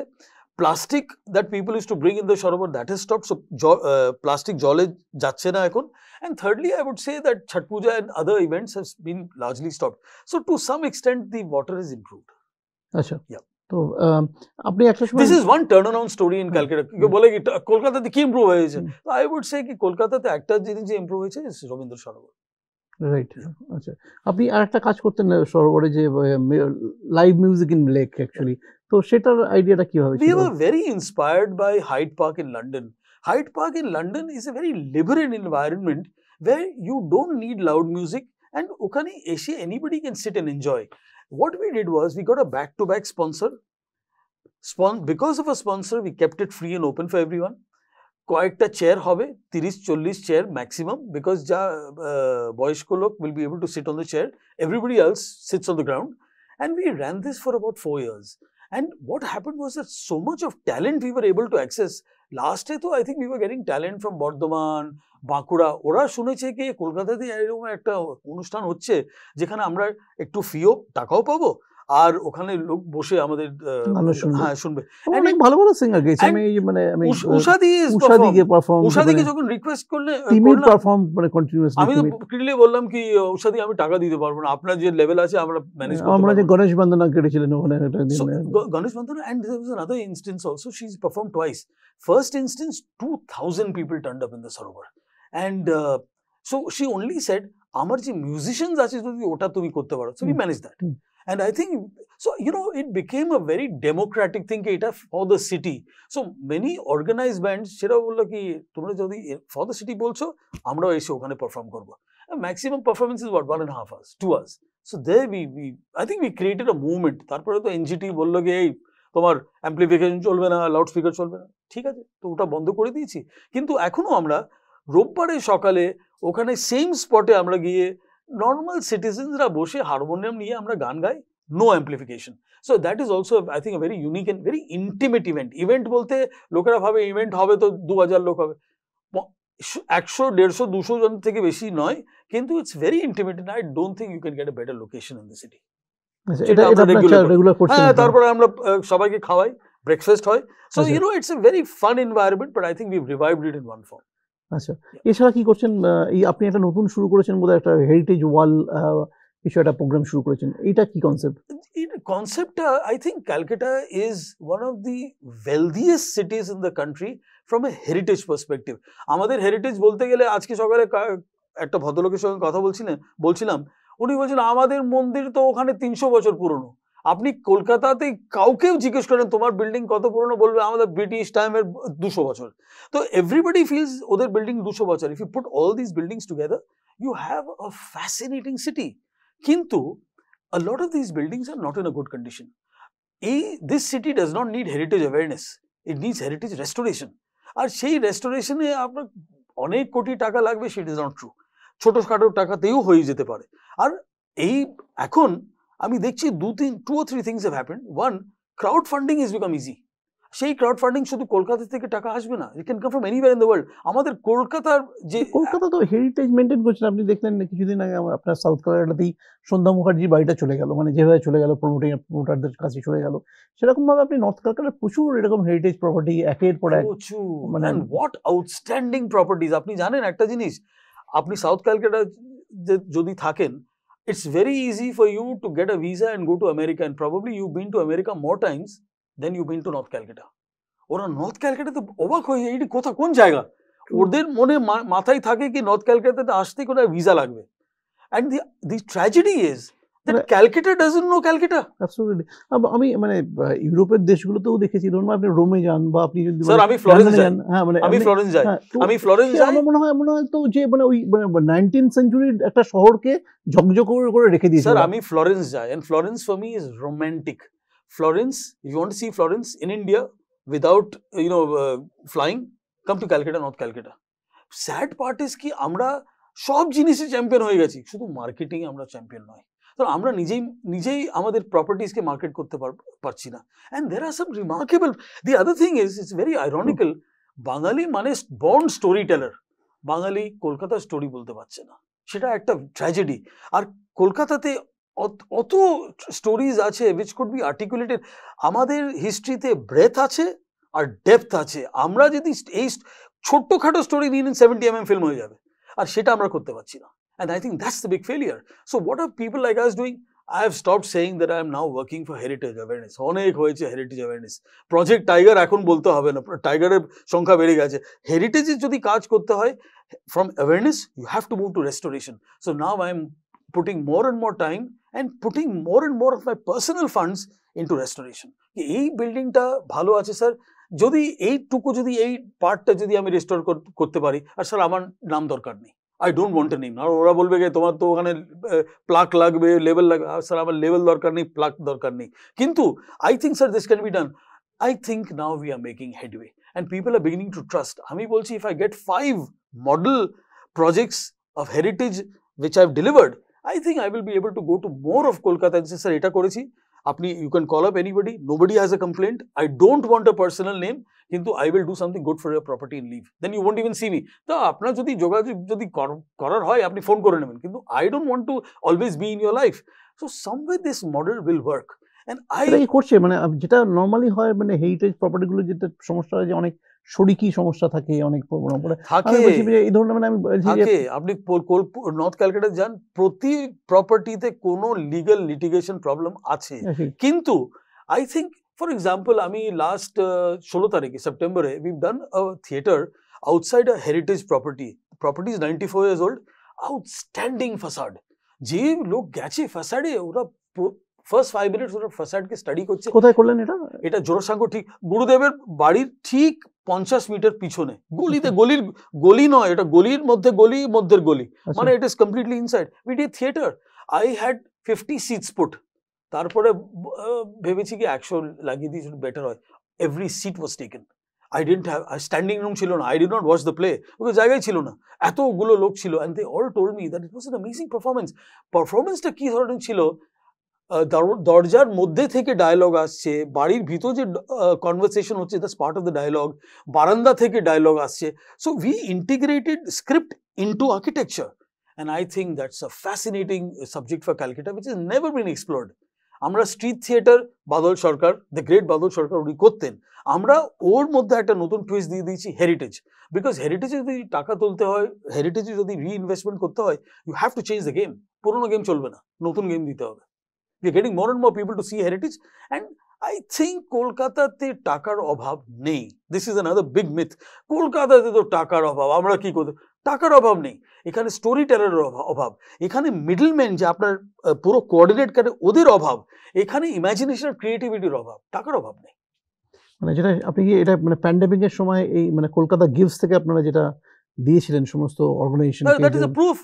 plastic that people used to bring in the Sharma, that has stopped. So plastic jole jacche na ekhon. And thirdly, I would say that Chhat Puja and other events has been largely stopped. So to some extent, the water has improved. আচ্ছা, Yeah. তো আপনি একটা সময় This is one turnaround story in Calcutta. কেউ বলে কি কলকাতাতে কি ইমপ্রুভ হয়েছে? তো I would say কি কলকাতাতে একটা জিনিস যে ইমপ্রুভ হয়েছে রবীন্দ্র সরোবর। রাইট, আচ্ছা। আপনি আরেকটা কাজ করতেন সরোবরে, যে live music in lake actually, তো সেটার আইডিয়াটা কিভাবে ছিল? We were very inspired by Hyde Park in London. Hyde Park in London is a very liberal environment where you don't need loud music and ওখানে এসে anybody can sit and enjoy. What we did was we got a back-to-back sponsor. Because of a sponsor, we kept it free and open for everyone. কয়েকটা chair হবে, 30-40 chair maximum, because যা বয়স্ক লোক will be able to sit on the chair. Everybody else sits on the ground. And we ran this for about 4 years. And what happened was that so much of talent we were able to access. Last year, I think we were getting talent from Bardhaman, Bankura. ওরা শুনেছে কি কলকাতাতে এরকম একটা অনুষ্ঠান হচ্ছে যেখানে আমরা একটু ফিও টাকাও পাবো আর ওখানে লোক বসে আমাদের হ্যাঁ শুনবে। অনেক ভালো ভালো সিঙ্গার গেছে। আমি উষাদিকে যখন রিকোয়েস্ট করলে মানে কন্টিনিউয়াসলি আমি তো ক্লিয়ারলি বললাম কি উষাদি আমি টাকা দিতে পারবো না, আপনার যে লেভেল আছে আমরা ম্যানেজ করতে পারবো। আমরা যে গণেশ বন্দনা কেটেছিলেন ওখানে একটা দিন, গণেশ বন্দনা, and there was another instance also. She's performed twice. First instance 2000 people turned up in the Sarovar, and so she only said আমার যে মিউজিশিয়ানস আছে যদি ওটা তুমি করতে পারো, so we managed that. And I think, so, it became a very democratic thing, এটা for the city. So many organized bands, সেটা বললো কি তোমরা যদি for the city বলছো, আমরাও এসে ওখানে পারফর্ম করবো। Maximum performance is what, 1.5 hours, 2 hours. So there I think we created a movement. তারপরে তো NGT বললো কি এই তোমার অ্যাম্প্লিফিকেশন চলবে না, লাউড স্পিকার চলবে না, ঠিক আছে, তো ওটা বন্ধ করে দিয়েছি। কিন্তু এখনো আমরা রোববারে সকালে ওখানে সেম স্পটে আমরা গিয়ে নর্মাল সিটিজেনসরা বসে হারমোনিয়াম নিয়ে আমরা গান গাই, no amplification. So that is also I think very unique and very intimate event. Event বলতে লোকেরা ভাবে ইভেন্ট হবে তো 2000 লোক হবে, 100, 150, 200 জন থেকে বেশি নয়, কিন্তু it's very intimate and I don't think you can get a better location in the city. তারপরে আমরা সবাইকে খাওয়াই, ব্রেকফাস্ট হয়। So it's a very fun environment, but I think we've revived it in one form. আচ্ছা, এছাড়া কি করছেন? আপনি একটা নতুন শুরু করেছেন বোধহয়, একটা হেরিটেজ ওয়াল কিছু একটা প্রোগ্রাম শুরু করেছেন, এটা কি কনসেপ্ট? কনসেপ্টটা I think Calcutta is one of the wealthiest cities in the country from a heritage perspective. আমাদের হেরিটেজ বলতে গেলে আজকে সকালে একটা ভদ্রলোকের সঙ্গে কথা বলছিলাম, উনি বলছেন আমাদের মন্দির তো ওখানে 300 বছর পুরনো। আপনি কলকাতাতে কাউকেও জিজ্ঞেস করেন তোমার বিল্ডিং কত পুরনো, বলবে আমাদের ব্রিটিশ টাইমের 200 বছর। তো এভরিবডি ফিলস ওদের বিল্ডিং 200 বছর। If you put all this buildings together you have a fascinating city. কিন্তু a lot of these buildings are not in a good condition. This city does not need heritage awareness, it needs heritage restoration. আর সেই রেস্টোরেশনে আপনার অনেক কোটি টাকা লাগবে, সেটা is not true. ছোটখাটো টাকাতেও হয়ে যেতে পারে। আর এখন আমি দেখছি 2 or 3 things have happened. One, crowd funding has become easy. সেই ক্রাউড ফান্ডিং শুধু কলকাতা থেকে টাকা আসবে না, it can come from anywhere in the world. আমাদের কলকাতার যে কলকাতা তো হেরিটেজ মেনটেন করছেন। আপনি দেখলেন কিছুদিন আগে আপনার সাউথ ক্যালকাটাতেই সন্ধ্যা মুখার্জির বাড়িটা চলে গেল, মানে যেভাবে চলে গেল প্রমোটারদের কাছে চলে গেল, সেরকম ভাবে আপনি নর্থ ক্যালকাটার প্রচুর এরকম হেরিটেজ প্রপার্টি একের পর এক, মানে হোয়াট আউটস্ট্যান্ডিং প্রপার্টিজ। আপনি জানেন একটা জিনিস, আপনি সাউথ ক্যালকাটা যদি থাকেন, it's very easy for you to get a visa and go to America, and probably you've been to America more times than you've been to North Calcutta. ওরা north ক্যালকাটাতে অবাক হয়ে যায়, এটা কোন জায়গা। ওদের মনে মাথায় থাকে কি নর্থ ক্যালকাটাতে আসতে কোনো ভিসা লাগবে। and the tragedy is that Calcutta doesn't know Calcutta. Absolutely. আমি মানে ইউরোপের দেশগুলোতেও দেখেছি, ধরুন আপনি রোমে যান বা আপনি যদি স্যার আমি ফ্লোরেন্স যাই, হ্যাঁ মানে আমি ফ্লোরেন্স যাই, আমার মনে হয় তো যে মানে ওই 19th সেঞ্চুরির একটা শহরকে ঝকঝক করে রেখে দিয়েছে। স্যার আমি ফ্লোরেন্স যাই, and Florence for me is romantic. Florence, if you want to see Florence in India without flying, come to Calcutta, North Calcutta. Sad part is কি আমরা সব জিনিসে চ্যাম্পিয়ন হয়ে গেছি, শুধু মার্কেটিং আমরা চ্যাম্পিয়ন নয়। তো আমরা নিজেই আমাদের প্রপার্টিজকে মার্কেট করতে পারছি না। and there are some remarkable, the other thing is it's very ironical, বাঙালি মানে বর্ন স্টোরি টেলার, বাঙালি কলকাতার স্টোরি বলতে পারছে না, সেটা একটা ট্র্যাজেডি। আর কলকাতাতে অত স্টোরিজ আছে which could be articulated। আমাদের হিস্ট্রিতে ব্রেথ আছে, আর ডেপথ আছে, আমরা যদি এই ছোট্টখাটো স্টোরি নিয়ে 70mm ফিল্ম হয়ে যাবে, আর সেটা আমরা করতে পারছি না। And I think that's the big failure. So what are people like us doing? I have stopped saying that I am now working for heritage awareness. অনেক হয়েছে heritage awareness. Project Tiger এখন বলতে হবে না, টাইগারের সংখ্যা বেড়ে গেছে। হেরিটেজের যদি কাজ করতে হয় from awareness, you have to move to restoration. So now I am putting more and more time and putting more and more of my personal funds into restoration. এই বিল্ডিংটা ভালো আছে স্যার, যদি এইটুকু যদি এই পার্টটা যদি আমি রেস্টোর করতে পারি, আর স্যার আমার নাম দরকার নেই, I don't want a name. আর ওরা বলবে যে তোমার তো ওখানে প্লাক লাগবে, লেভেল লাগবে, স্যার আমার লেভেল দরকার নেই, প্লাক দরকার নেই। কিন্তু I think sir this can be done. I think now we are making headway and people are beginning to trust. আমি বলছি if I get 5 model projects of heritage which I've delivered, I think I will be able to go to more of Kolkata and say sir এটা করেছি, আপনি you can call up anybody, nobody has a complaint, I don't want a personal name, কিন্তু I will do something good for your property and leave, then you won't even see me. তো আপনার যদি যোগাযোগ যদি করার হয় আপনি phone করে নেবেন, কিন্তু I don't want to always be in your life. So somewhere this model will work. And I করছে মানে যেটা নরমালি হয়, মানে হেরিটেজ প্রপার্টি গুলো যেটা সমস্যা হয় যে অনেক শরিকি সমস্যা থাকে, অনেক থাকে এই ধরনের, মানে আমি থাকে আপনি নর্থ ক্যালকাটা যান, প্রতি প্রপার্টিতে কোনো লিগ্যাল লিটিগেশন প্রবলেম আছে। কিন্তু I think for example আমি লাস্ট 16 তারিখে সেপ্টেম্বরে we've done a theater outside a heritage property is 94 years old, outstanding facade, যে লোক গেছে ফ্যাসাডে, ওরা ফার্স্ট 5 মিনিটস ওরা ফ্যাসাডকে স্টাডি করছে। কোথায় করলেন এটা? এটা জোড়াসাঁকো, ঠিক গুরুদেবের বাড়ির ঠিক 50 মিটার পিছনে, গলিতে, গলি নয়, এটা গলির মধ্যে গলি, মধ্যের গলি, মানে it is completely inside. We did theatre, I had 50 seats put, তারপরে ভেবেছি কি 100 লাগিয়ে দিই, বেটার হয়। Every seat was taken, I didn't have a standing room ছিল না, I did not watch the play because জায়গায় ছিল না, এতগুলো লোক ছিল, and they all told me that it was an amazing performance. পারফরমেন্সটা কি ধরনের ছিল, দরজার মধ্যে থেকে ডায়লগ আসছে, বাড়ির ভিতর যে কনভারসেশন হচ্ছে, that's part of the dialogue, বারান্দা থেকে ডায়লগ আসছে। So we integrated script into architecture, and I think that's a fascinating subject for Calcutta which has never been explored. আমরা street theatre, Badal Sarkar, the great Badal Sarkar উনি করতেন, আমরা ওর মধ্যে একটা নতুন টুইস্ট দিয়ে দিয়েছি হেরিটেজ, বিকজ হেরিটেজে যদি টাকা তুলতে হয়, হেরিটেজে যদি রিইনভেস্টমেন্ট করতে হয়, you have to change the game. পুরোনো গেম চলবে না, নতুন গেম দিতে হবে। We are getting more and more people to see heritage, and I think কলকাতাতে টাকার অভাব নেই। This is another big myth. কলকাতাতে তো টাকার অভাব, আমরা কি করতে, টাকার অভাব নেই, এখানে স্টোরি টেলারের অভাব, এখানে মিডলম্যান যে আপনার পুরো কোঅর্ডিনেট করে ওদের অভাব, এখানে ইমাজিনেশন আর ক্রিয়েটিভিটির অভাব, টাকার অভাব নেই। মানে যেটা আপনি কি এটা মানে প্যান্ডেমিকের সময় এই মানে কলকাতা গিভস থেকে আপনারা যেটা দিয়েছিলেন সমস্ত organisation, that is a proof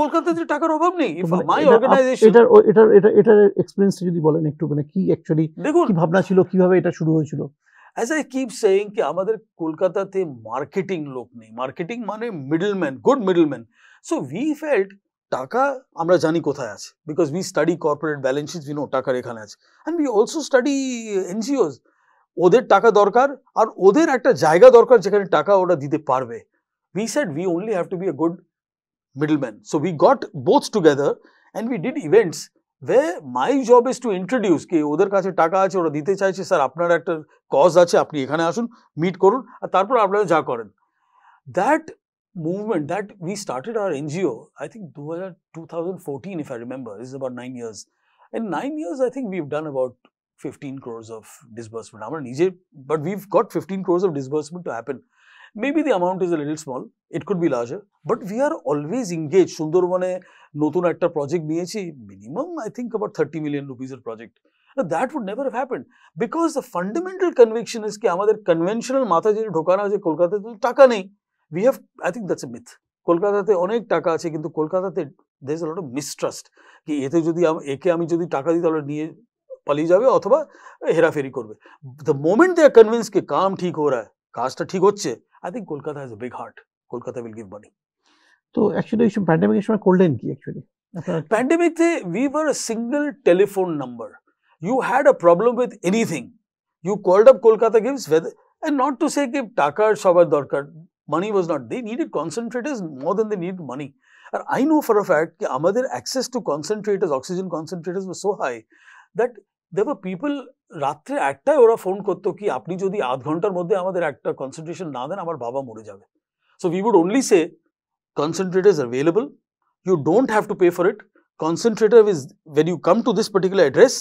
কলকাতাতে টাকার অভাব নেই। ইফ মাই অর্গানাইজেশন, এটার এক্সপেরিয়েন্সটা যদি বলেন একটু, মানে কি অ্যাকচুয়ালি কি ভাবনা ছিল, কিভাবে এটা শুরু হয়েছিল? As I keep saying কি আমাদের কলকাতাতে মার্কেটিং লোক নেই, মার্কেটিং মানে middleman, good middleman. So we felt টাকা আমরা জানি কোথায় আছে, because we study corporate balance shits, we know টাকার এখানে আছে, and we also study NGOs. ওদের টাকা দরকার, আর ওদের একটা জায়গা দরকার যেখানে টাকা ওরা দিতে পারবে। We said we only have to be a good middleman. So we got both together and we did events where my job is to introduce ke ওদের কাছে টাকা আছে, ওরা দিতে চাইছে, স্যার আপনার একটা কজ আছে, আপনি এখানে আসুন, মিট করুন, আর তারপর আপনারা যা করেন। That movement, that we started our NGO, I think 2014 if I remember, this is about 9 years. In 9 years I think we've done about 15 crores of disbursement. আমরা নিজে, but we've got 15 crores of disbursement to happen. Maybe the amount is a little small, it could be larger, but we are always engaged. সুন্দরবনে নতুন একটা project নিয়েছি, minimum I think about 30 million rupees এর project. Now that would never have happened because the fundamental conviction is কি আমাদের conventional মাথা যেটা ঢোকানো আছে কলকাতাতে টাকা নেই। We have, I think that's a myth. কলকাতাতে অনেক টাকা আছে, কিন্তু কলকাতাতে there is a lot of mistrust কি এতে যদি একে আমি যদি টাকা দিই তাহলে নিয়ে পালিয়ে যাবে অথবা হেরাফেরি করবে। The moment they are convinced কি কাম ঠিক हो रहा है, কাজটা ঠিক হচ্ছে, I think Kolkata has a big heart. Kolkata will give money. So actually, pandemic is golden key actually. Pandemic, we were a single telephone number. You had a problem with anything, you called up Kolkata Gives, and not to say that Taka Shabar Dorkar, money was not. They needed concentrators more than they needed money. And I know for a fact that our access to concentrators, oxygen concentrators, was so high that there were people রাত্রে 1টায় ওরা phone করতো কি আপনি যদি আধ ঘন্টার মধ্যে আমাদের একটা কনসেন্ট্রেশন না দেন আমার বাবা মরে যাবে। So we would only say concentrators available, you don't have to pay for it. Concentrator is when you come to this particular address,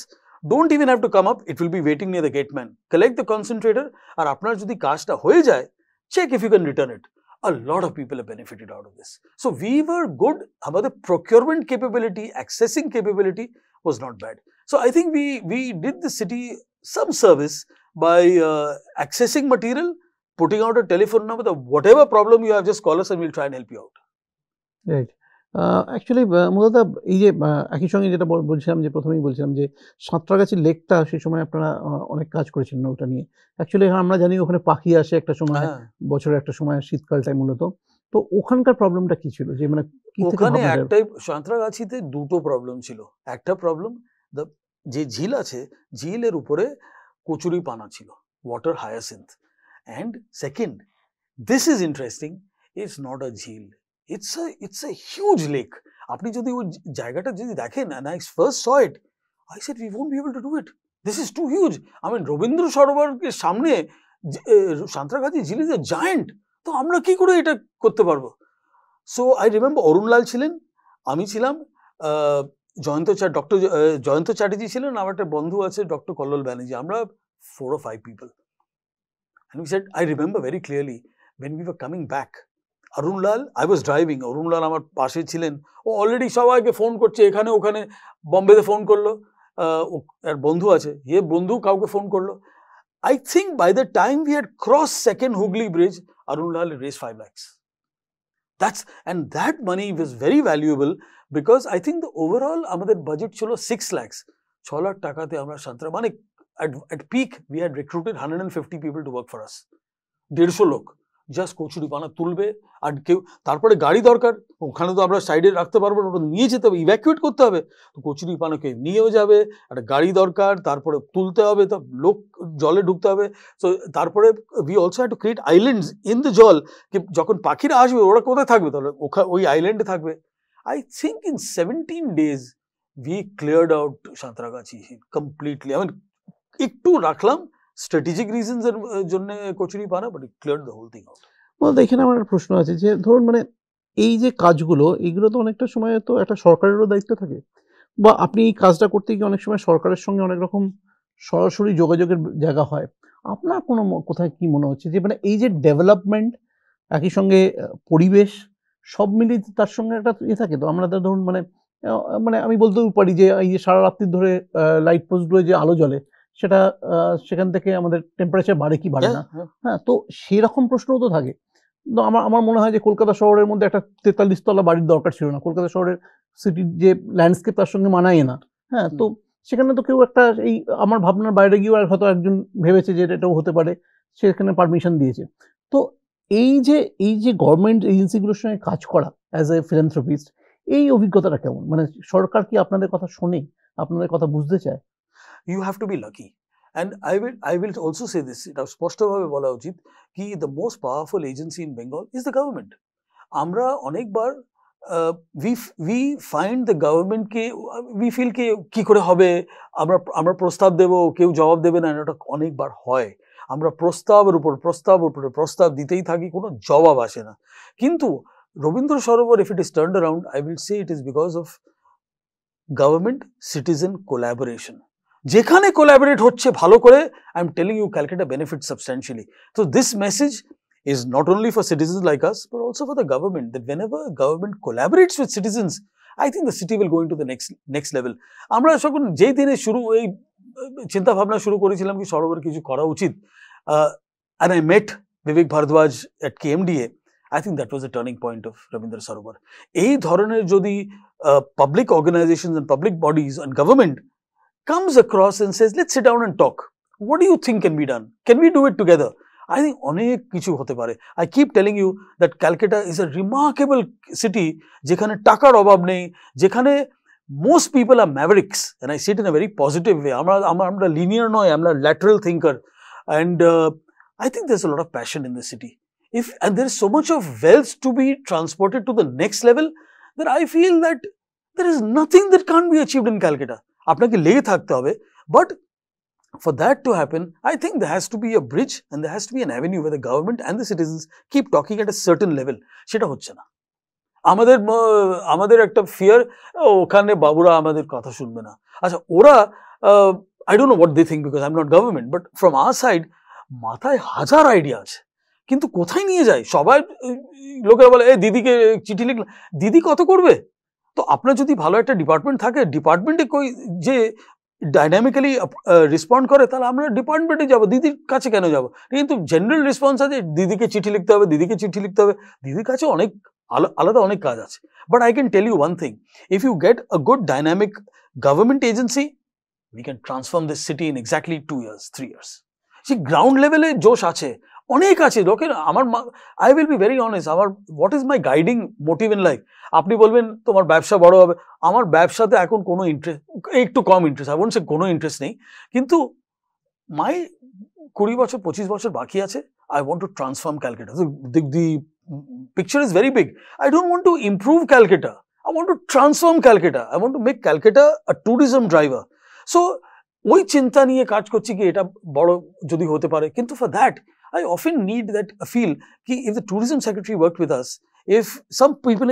don't even have to come up, it will be waiting near the gate man. Collect the concentrator, আর আপনার যদি কাজটা হয়ে যায়, check if you can return it. A lot of people have benefited out of this. So we were good. Our procurement capability, accessing capability was not bad. So I think we did the city some service by accessing material, putting out a telephone number, whatever problem you have, just call us and we'll try and help you out. Right. Actually মুদাদা এই যে একই সঙ্গে যেটা বলছিলাম যে প্রথমেই বলছিলাম যে সাঁতরাগাছি লেকটা সেই সময় আপনারা অনেক কাজ করেছিলেন ওটা নিয়ে। অ্যাকচুয়ালি আমরা জানি ওখানে পাখি আসে একটা সময়, বছরের একটা সময় শীতকালটাই মূলত। তো ওখানকার প্রবলেমটা কি ছিল? যে মানে ওখানে একটাই, সাঁতরাগাছিতে দুটো প্রবলেম ছিল। একটা প্রবলেম, যে ঝিল আছে ঝিলের উপরে কচুরি পানা ছিল, water hyacinth. And second, this is interesting, it's not a ঝিল, it's a huge lake. আপনি যদি ওই জায়গাটা যদি দেখেন, and I first saw it, I said we won't be able to do it. This is too huge. I mean Rabindra সরোবরের সামনে সাঁতরাগাছি ঝিল is a giant. তো আমরা কি করে এটা করতে পারবো? So I remember অরুণলাল ছিলেন, আমি ছিলাম, ডক্টর জয়ন্ত চ্যাটার্জি ছিলেন, আমার একটা বন্ধু আছে ডক্টর কল্লোল ব্যানার্জি, আমরা 4 or 5 people. And we said, I remember very clearly when we were coming back, অরুণলাল, I was driving, অরুণলাল আমার পাশে ছিলেন, ও অলরেডি সবাইকে ফোন করছে, এখানে ওখানে, বম্বেতে ফোন করলো, আর বন্ধু আছে, বন্ধু কাউকে ফোন করলো। I think by the time we had crossed second Hooghly bridge, Arunlal had raised 5 lakhs. And that money was very valuable because I think the overall আমাদের budget ছিল 6 lakhs. 6 lakh টাকাতে আমরা সাঁতরা, মানে at peak we had recruited 150 people to work for us. 150 লোক just kachori পানা তুলবে, আর কেউ, তারপরে গাড়ি দরকার, ওখানে তো আমরা সাইডে রাখতে পারবো না, ওটা নিয়ে যেতে হবে, ইভ্যাকুয়েট করতে হবে, তো কচুরি পানাকে নিয়েও যাবে, একটা গাড়ি দরকার, তারপরে তুলতে হবে, তো লোক জলে ঢুকতে হবে। সো তারপরে we also had to create islands in the জল, কি যখন পাখিরা আসবে ওরা কোথায় থাকবে, তাহলে ওই আইল্যান্ডে থাকবে। I think in 17 days we cleared out Santragachi completely. I mean একটু রাখলাম স্ট্র্যাটেজিক রিজনস এর জন্য কচুরি পানা, but it cleared the whole thing out. বলতে এখানে আমার একটা প্রশ্ন আছে যে ধরুন মানে এই যে কাজগুলো, এগুলো তো অনেকটা সময় তো একটা সরকারেরও দায়িত্ব থাকে, বা আপনি এই কাজটা করতে গিয়ে অনেক সময় সরকারের সঙ্গে অনেক রকম সরাসরি যোগাযোগের জায়গা হয়। আপনার কোনো কোথায় কি মনে হচ্ছে যে মানে এই যে ডেভেলপমেন্ট, একই সঙ্গে পরিবেশ, সব মিলিয়ে তার সঙ্গে একটা থাকে? তো আমরা ধরুন মানে মানে আমি বলতেও পারি যে এই যে সারা রাত্রি ধরে লাইট পোস্টগুলো যে আলো জ্বলে, সেটা সেখান থেকে আমাদের টেম্পারেচার বাড়ে কি বাড়ে না, হ্যাঁ, তো সেরকম প্রশ্নও তো থাকে। তো আমার মনে হয় যে কলকাতা শহরের মধ্যে একটা 43 তলা বাড়ির দরকার ছিল না, কলকাতা শহরের সিটির যে ল্যান্ডস্কেপ তার সঙ্গে মানায় না, হ্যাঁ, তো সেখানে তো কেউ একটা এই আমার ভাবনার বাইরে গিয়েও আর হয়তো একজন ভেবেছে যে এটাও হতে পারে, সেখানে পারমিশন দিয়েছে। তো এই যে গভর্নমেন্ট এজেন্সিগুলোর সঙ্গে কাজ করা অ্যাজ এ ফিলান্থ্রপিস্ট, এই অভিজ্ঞতাটা কেমন? মানে সরকার কি আপনাদের কথা শোনে, আপনাদের কথা বুঝতে চায়? You have to be lucky. And I will also say this, এটা স্পষ্টভাবে বলা উচিত কি the most powerful agency in Bengal is the government. আমরা অনেকবার we find the government K we feel কে কি করে হবে, আমরা প্রস্তাব দেব, কেউ জবাব দেবে না, এটা অনেকবার হয়। আমরা প্রস্তাবের উপর প্রস্তাব দিতেই থাকি, কোনো জবাব আসে না। কিন্তু Rabindra Sarobar, if it is turned around, I will say it is because of government citizen collaboration. যেখানে কোলাবোরেট হচ্ছে ভালো করে, I'm telling you Calcutta benefit substantially. So this message is not only for citizens like us, but also for the government, that whenever government collaborates with citizens, I think the city will go into the next level. আমরা যখন যেই দিনে শুরু এই চিন্তা ভাবনা শুরু করেছিলাম কি সরোবর কিছু করা উচিত, and I met Vivek Bhardwaj at KMDA, I think that was a turning point of Rabindra Sarovar. এই ধরনের যদি public organizations and public bodies and government comes across and says, let's sit down and talk. What do you think can be done? Can we do it together? I think অনেক কিছু হতে পারে। I keep telling you that Calcutta is a remarkable city, যেখানে টাকার অভাব নেই, যেখানে most people are mavericks, and I see it in a very positive way. আমরা linear নয়, আমরা lateral thinker, and I think there's a lot of passion in the city. And there is so much of wealth to be transported to the next level that I feel that there is nothing that can't be achieved in Calcutta. আপনাকে লেগে থাকতে হবে, But for that to happen, I think there has to be a bridge and there has to be an avenue where the government and the citizens keep talking at a certain level. সেটা হচ্ছে না। আমাদের একটা fear, ওখানে বাবুরা আমাদের কথা শুনবে না। আচ্ছা, ওরা I don't know what they think because I'm not government, but from our side মাথায় হাজার আইডিয়া আছে, কিন্তু কোথায় নিয়ে যায়? সবাই লোকেরা বলে এই দিদিকে চিঠি লিখলাম, দিদি কত করবে? তো আপনার যদি ভালো একটা ডিপার্টমেন্ট থাকে, ডিপার্টমেন্টে কই যে ডাইনামিক্যালি রেসপন্ড করে, তাহলে আমরা ডিপার্টমেন্টে যাবো, দিদির কাছে কেন যাবো? কিন্তু জেনারেল রেসপন্স আছে দিদিকে চিঠি লিখতে হবে, দিদিকে চিঠি লিখতে হবে। দিদির কাছে অনেক আলাদা অনেক কাজ আছে। But I can tell you one thing, if you get a good dynamic government agency, we can transform this city in exactly 2 years, 3 years. See, ground level এ জোশ আছে, অনেক আছে লোকের। আমার I will be very honest, আমার what is my guiding motive in life? আপনি বলবেন তোমার ব্যবসা বড় হবে, আমার ব্যবসাতে এখন কোনো ইন্টারেস্ট, একটু কম ইন্টারেস্ট, আই ওন্ট সে কোনো ইন্টারেস্ট নেই, কিন্তু মাই 20 বছর 25 বছর বাকি আছে। I want to transform Calcutta. The picture is very big. I don't want to improve Calcutta, I want to transform Calcutta, I want to make Calcutta a tourism driver. So ওই চিন্তা নিয়ে কাজ করছি কি এটা বড় যদি হতে পারে, কিন্তু for that I often need that feel ki if the tourism secretary worked with us, if some people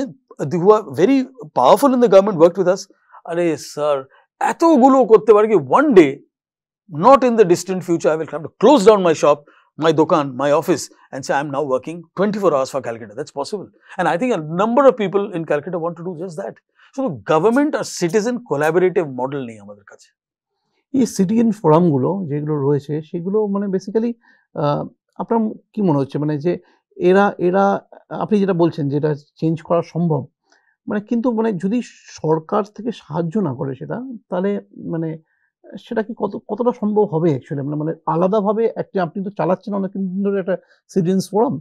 who are very powerful in the government worked with us, are sir eto gulo korte pare ki one day, not in the distant future, I will have to close down my shop, my dokan, my office, and say I'm now working 24 hours for Calcutta. That's possible, and I think a number of people in Calcutta want to do just that. So the government or citizen collaborative model নেই আমাদের কাছে। এই citizen ফোরামগুলো যেগুলো রয়েছে সেগুলো মানে basically আপনার কি মনে হচ্ছে মানে যে এরা আপনি যেটা বলছেন যেটা চেঞ্জ করা সম্ভব, মানে কিন্তু মানে যদি সরকার থেকে সাহায্য না করে সেটা, তাহলে মানে সেটা কি কতটা সম্ভব হবে অ্যাকচুয়ালি? মানে আলাদাভাবে একটা আপনি তো চালাচ্ছেন অনেকদিন ধরে একটা সিটিজেন্স ফোরাম,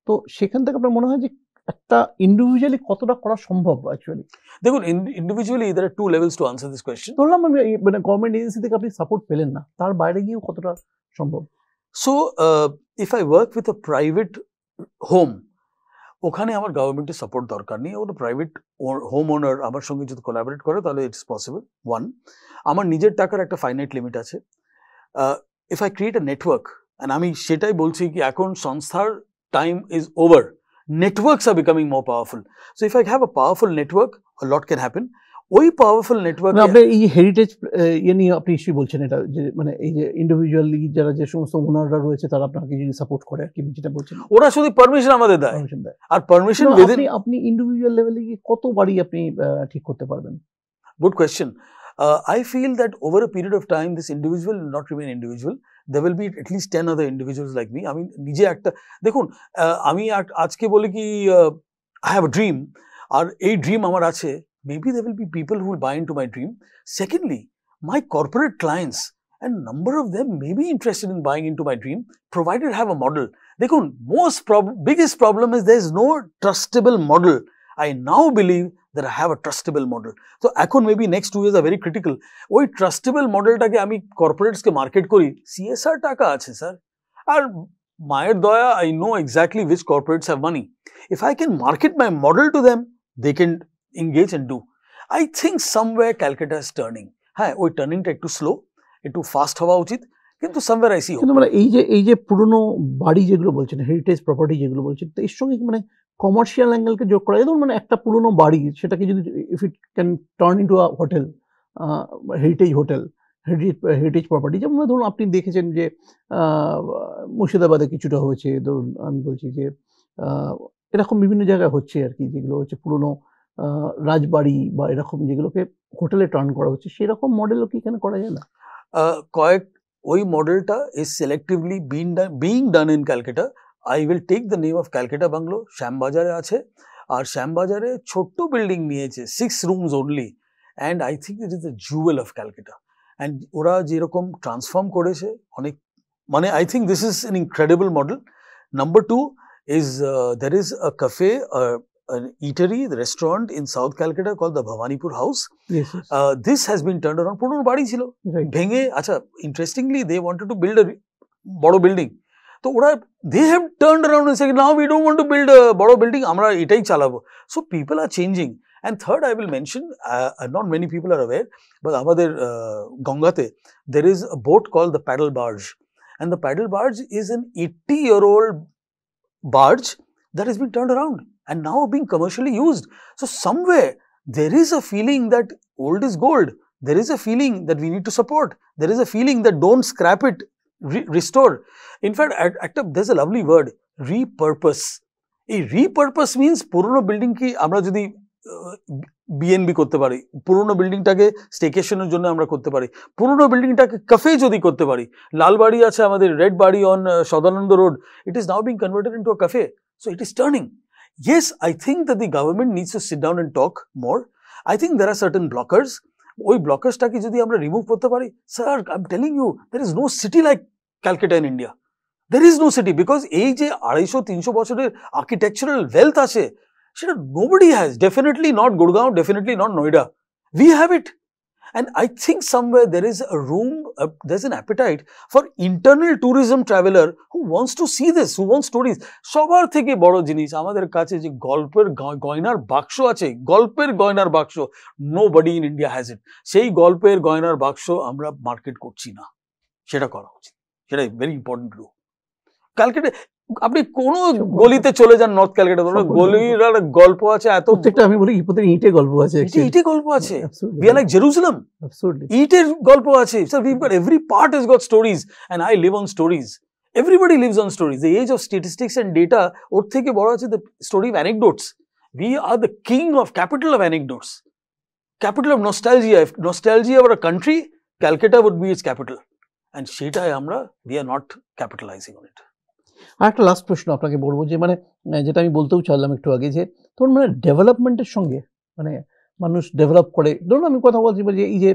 তো সেখান থেকে আপনার মনে হয় যে একটা ইন্ডিভিজুয়ালি কতটা করা সম্ভব অ্যাকচুয়ালি? দেখুন, individually there are two levels to answer this question. ধরলাম মানে গভর্নমেন্ট এজেন্সি থেকে আপনি সাপোর্ট পেলেন না, তার বাইরে গিয়েও কতটা সম্ভব? So if I work with a private home, ওখানে আমার গভর্নমেন্টের সাপোর্ট দরকার নেই। ওটা প্রাইভেট হোম ওনার আমার সঙ্গে যদি কোলাবোরেট করে তাহলে ইটস পসিবল। ওয়ান, আমার নিজের টাকার একটা ফাইনাইট লিমিট আছে। If I create a network, and আমি সেটাই বলছি কি এখন সংস্থার time is over, networks are becoming more powerful. So if I have a powerful network, a lot can happen. ওই পাওয়ারফুল নেটওয়ার্ক, আপনি এই হেরিটেজ ইয়ে নিয়ে আপনি নিশ্চয়ই বলছেন এটা, যে মানে এই যে ইন্ডিভিজুয়ালি যারা যে সমস্ত ওনাররা রয়েছে তারা আপনাকে যদি সাপোর্ট করে আর কি, যেটা বলছেন ওরা শুধু পারমিশন আমাদের দেয়, আর পারমিশন আপনি ইন্ডিভিজুয়াল লেভেলে গিয়ে কত বাড়ি আপনি ঠিক করতে পারবেন? Good question. I feel that over a period of time this individual will not remain individual. There will be at least 10 other individuals like me. আমি নিজে একটা দেখুন, আমি আজকে বলি কি I have a dream, আর এই ড্রিম আমার আছে, maybe there will be people who will buy into my dream. Secondly, my corporate clients, and number of them may be interested in buying into my dream, provided I have a model. দেখুন, biggest problem is there is no trustable model. I now believe that I have a trustable model. So এখন maybe next 2 years are very critical. ওই trustable মডেলটাকে আমি কর্পোরেটসকে market করি, CSR টাকা আছে sir, আর মায়ের দয়া, I know exactly which corporates have money. If I can market my model to them, they can engage and do. I think somewhere Calcutta is turning. হ্যাঁ, ওই টার্নিংটা একটু স্লো, একটু ফাস্ট হওয়া উচিত, কিন্তু somewhere I see hope. কিন্তু মানে এই যে পুরনো বাড়ি যেগুলো বলছেন, হেরিটেজ প্রপার্টি যেগুলো বলছেন, তো এর সঙ্গে মানে কমার্শিয়াল অ্যাঙ্গেলকে যোগ করা যায়। ধরুন মানে একটা পুরনো বাড়ি, সেটাকে যদি if it can turn into a hotel, heritage hotel, heritage property, যেমন ধরুন আপনি দেখেছেন যে মুর্শিদাবাদে কিছুটা হয়েছে, ধরুন আমি বলছি যে এরকম বিভিন্ন জায়গায় হচ্ছে আর কি, যেগুলো হচ্ছে পুরনো রাজবাড়ি বা এরকম যেগুলোকে হোটেলে টার্ন করা হচ্ছে, সেরকম মডেলও কি এখানে করা যায় না? ওই মডেলটা is selectively being done in Calcutta. I will take the name of Calcutta Bungalow, শ্যামবাজারে আছে, আর শ্যামবাজারে ছোট্ট বিল্ডিং নিয়েছে, 6 rooms only, and I think it is the jewel of Calcutta. And ওরা যেরকম ট্রান্সফর্ম করেছে অনেক, মানে I think this is an incredible model. Number 2 is there is a cafe, an eatery, the restaurant in South Calcutta called the Bhawanipur House. Yes. This has been turned around. পুরনো বাড়ি ছিল, ভেঙে, আচ্ছা, interestingly they wanted to build a বড় building, তো ওরা they have turned around and said now we don't want to build a বড় building, আমরা এটাই চালাবো। So people are changing, And third, I will mention, not many people are aware, but আমাদের Gangate, there is a boat called the paddle barge. And the paddle barge is an 80-year-old barge that has been turned around and now being commercially used. So somewhere there is a feeling that old is gold. There is a feeling that we need to support. There is a feeling that don't scrap it, restore. In fact, there's a lovely word, repurpose. A repurpose means পুরনো building কি আমরা যদি BNB করতে পারি, পুরনো বিল্ডিংটাকে স্টেকেশনের জন্য আমরা করতে পারি, পুরনো বিল্ডিংটাকে ক্যাফে যদি করতে পারি, লালবাড়ি আছে আমাদের, রেড বাড়ি on Sadananda road, it is now being converted into a cafe. So it is turning. Yes, I think that the government needs to sit down and talk more. I think there are certain blockers. ওই ব্লকার্সটাকে যদি আমরা remove করতে পারি, sir, I'm telling you, there is no city like Calcutta in India. There is no city, because এই যে 250-300 বছরের architectural wealth আছে, সেটা nobody has. Definitely not Gurgaon, definitely not Noida. We have it. And I think somewhere there is a room, there's an appetite for internal tourism traveler who wants to see this, who wants stories. সবার থেকে বড় জিনিস আমাদের কাছে যে গল্পের গয়নার বাক্স আছে, গল্পের গয়নার বাক্স, nobody in India has it. সেই গল্পের গয়নার বাক্স আমরা মার্কেট করছি না, সেটা করা উচিত, সেটা ভেরি ইম্পর্টেন্ট টু। ক্যালকাটা আপনি কোন গলিতে চলে যান নর্থ ক্যালকাটা, গলির গল্প আছে এত, প্রত্যেকটা আমি বলি প্রত্যেকটা ইটে গল্প আছে, ইটে গল্প আছে, we are like Jerusalem, absolutely, ইটের গল্প আছে, sir, we've got every part has got stories, and I live on stories, everybody lives on stories. The age of statistics and data, ওর থেকে বড় আছে the story of anecdotes. We are the king of capital of anecdotes, capital of nostalgia. If nostalgia were a country, Calcutta would be its capital, and সেটাই আমরা we are not capitalizing on it. আর একটা last প্রশ্ন আপনাকে বলবো, যে মানে যেটা আমি বলতেও চাইলাম একটু আগে, যে ধরুন মানে ডেভেলপমেন্টের সঙ্গে মানে মানুষ ডেভেলপ করে, ধরুন আমি কথা বলছি যে এই যে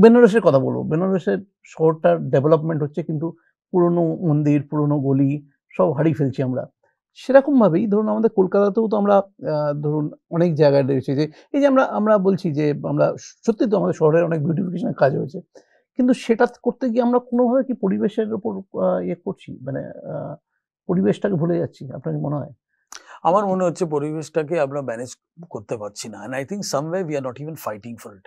বেনারসের কথা বলবো, বেনারসের শহরটার ডেভেলপমেন্ট হচ্ছে, কিন্তু পুরনো মন্দির, পুরনো গলি সব হারিয়ে ফেলছি আমরা। সেরকমভাবেই ধরুন আমাদের কলকাতাতেও তো আমরা ধরুন অনেক জায়গায় রয়েছে, যে এই যে আমরা বলছি যে আমরা সত্যি তো আমাদের শহরের অনেক বিউটিফিকেশনের কাজ হয়েছে, কিন্তু সেটা করতে গিয়ে আমরা কোনোভাবে কি পরিবেশের উপর ইয়ে করছি, মানে পরিবেশটাকে ভুলে যাচ্ছি, আপনার কি মনে হয়? আমার মনে হচ্ছে পরিবেশটাকে আমরা ম্যানেজ করতে পারছি না, and I think somewhere we are not even fighting for it.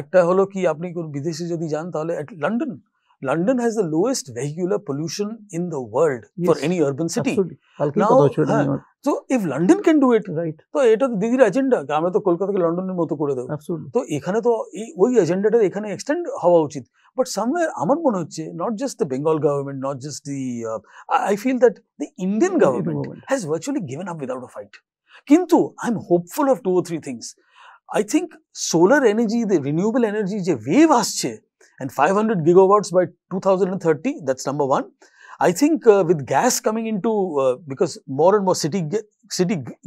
একটা হলো কি, আপনি কোন বিদেশে যদি যান তাহলে London has the lowest vehicular pollution in the world, yes, for any urban city. Now, so if London can do it, right, তো এটা তো দিদির এজেন্ডা, আমরা তো কলকাতাকে লন্ডনের মতো করে দেব, তো এখানে তো ওই এজেন্ডাটা এখানে এক্সটেন্ড হওয়া উচিত। বাট সামওয়্যার আমার মনে হচ্ছে not just the Bengal government, not just the I feel that the Indian government has virtually given up without a fight. কিন্তু I'm hopeful of 2 or 3 things. I think solar energy, the renewable energy যে wave আসছে, and 500 gigawatts by 2030, that's number one. I think with gas coming into, because more and more city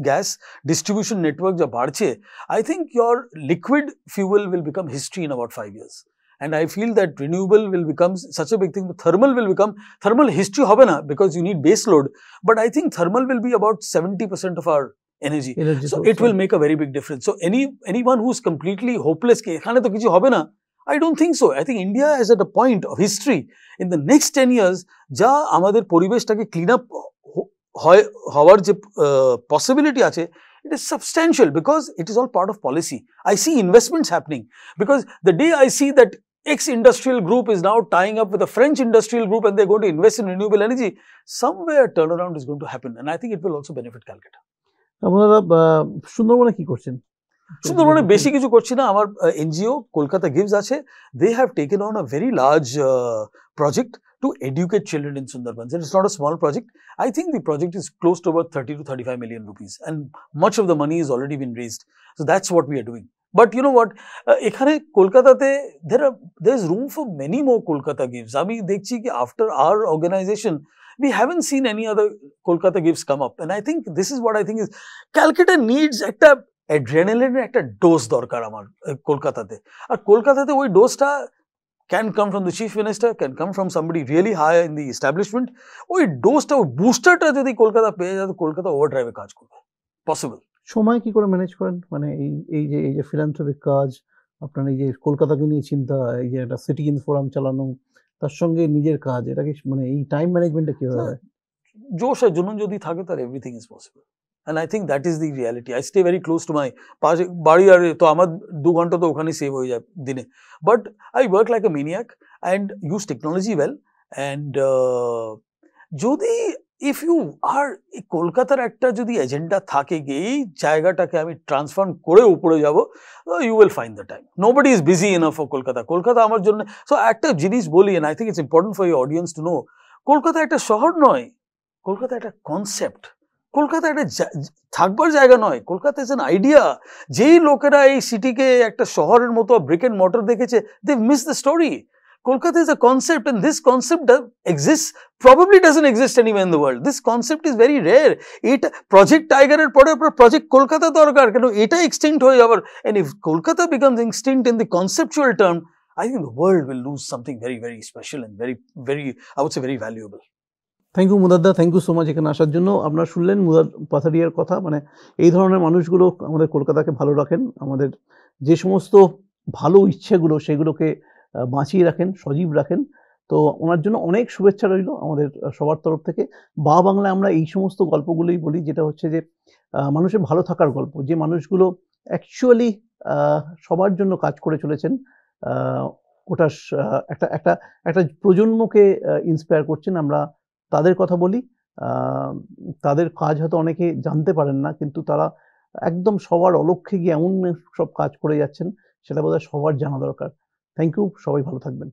gas distribution network ja badche, I think your liquid fuel will become history in about 5 years. And I feel that renewable will become such a big thing. Thermal will become, thermal history hobe na, because you need base load. But I think thermal will be about 70% of our energy. So it will make a very big difference. So anyone who's completely hopeless ke ekhane to kichu hobe na, I don't think so. I think India is at a point of history. In the next 10 years, যা আমাদের পরিবেশটাকে clean up হওয়ার যে possibility আছে, it is substantial, because it is all part of policy. I see investments happening, because the day I see that X industrial group is now tying up with a French industrial group and they're going to invest in renewable energy, somewhere turnaround is going to happen, and I think it will also benefit Calcutta. আপনারা সুন্দরবনে কি করছেন? সুন্দরবনে বেশি কিছু করছি না, আমার এনজিও কলকাতা গিভস আছে, they have taken on a very large project to educate children in Sundarbans. It's not a small project. I think the project is close to about 30 to 35 million rupees, and much of the money has already been raised. So that's what we are doing. But you know what, এখানে কলকাতাতে there's room for many more Kolkata gives. আমি দেখছি কি after our organization we haven't seen any other Kolkata gives come up, and I think this is what I think is Calcutta needs একটা অ্যাড্রেনালিনের একটা dose দরকার আমার কলকাতাতে, আর কলকাতাতে ওই ডোজটা can come from the chief minister, can come from somebody really high in the establishment. ওই ডোজটা, ওই বুস্টারটা যদি কলকাতা পেয়ে যায়, কলকাতা ওভারড্রাইভে কাজ করবে, পসিবল। সময় কি করে ম্যানেজ করেন, মানে এই যে ফিলান্থ্রপিক কাজ, আপনার এই যে কলকাতাকে নিয়ে চিন্তা, এই যে একটা সিটি ইন ফোরাম চালানো, তার সঙ্গে নিজের কাজ, এটা কি মানে এই টাইম ম্যানেজমেন্টটা কিভাবে হয়? জোশ আর জুনুন যদি থাকে তার everything is possible, and I think that is the reality. I stay very close to my বাড়ি, আর তো আমার 2 ঘন্টা তো ওখানে সেভ হয়ে যায় দিনে, but I work like a maniac and use technology well, and যদি if you are কলকাতার একটা যদি এজেন্ডা থাকে কি এই জায়গাটাকে আমি ট্রান্সফর্ম করে উপরে যাব, you will find the time. Nobody is busy enough for Kolkata আমার জন্য। সো একটা জিনিস বলি, and I think it's important for your audience to know, Kolkata একটা শহর নয়, কলকাতা একটা কনসেপ্ট, কলকাতা একটা থাকবার জায়গা নয়, কলকাতা ইজ অ্যান আইডিয়া। যেই লোকেরা এই সিটিকে একটা শহরের মতো ব্রিক এন্ড মর্টার দেখেছে, they miss the story. Kolkata is a concept, and this concept exists, probably doesn't exist anywhere in the world. This concept is very rare. It Project Tiger এর পরে Project Kolkata দরকার, কেন এটা extinct হয়ে যাবার, and if Kolkata becomes extinct in the conceptual term, I think the world will lose something very, very special and very, very, I would say very valuable. Thank you Mudar da, thank you so much এখানে আসার জন্য। আপনারা শুনলেন মুদার পাথারিয়ার কথা, মানে এই ধরনের মানুষগুলো আমাদের কলকাতাকে ভালো রাখেন, আমাদের যে সমস্ত ভালো ইচ্ছেগুলো সেগুলোকে বাঁচিয়ে রাখেন, সজীব রাখেন। তো ওনার জন্য অনেক শুভেচ্ছা রইল আমাদের সবার তরফ থেকে। বাংলায় আমরা এই সমস্ত গল্পগুলোই বলি, যেটা হচ্ছে যে মানুষের ভালো থাকার গল্প, যে মানুষগুলো অ্যাকচুয়ালি সবার জন্য কাজ করে চলেছেন, ওটা একটা একটা একটা প্রজন্মকে ইন্সপায়ার করছেন। আমরা তাদের কথা বলি, তাদের কাজ হয়তো অনেকে জানতে পারেন না, কিন্তু তারা একদম সবার অলক্ষ্যে গিয়ে এমন সব কাজ করে যাচ্ছেন, সেটা বোধহয় সবার জানা দরকার। থ্যাংক ইউ, সবাই ভালো থাকবেন।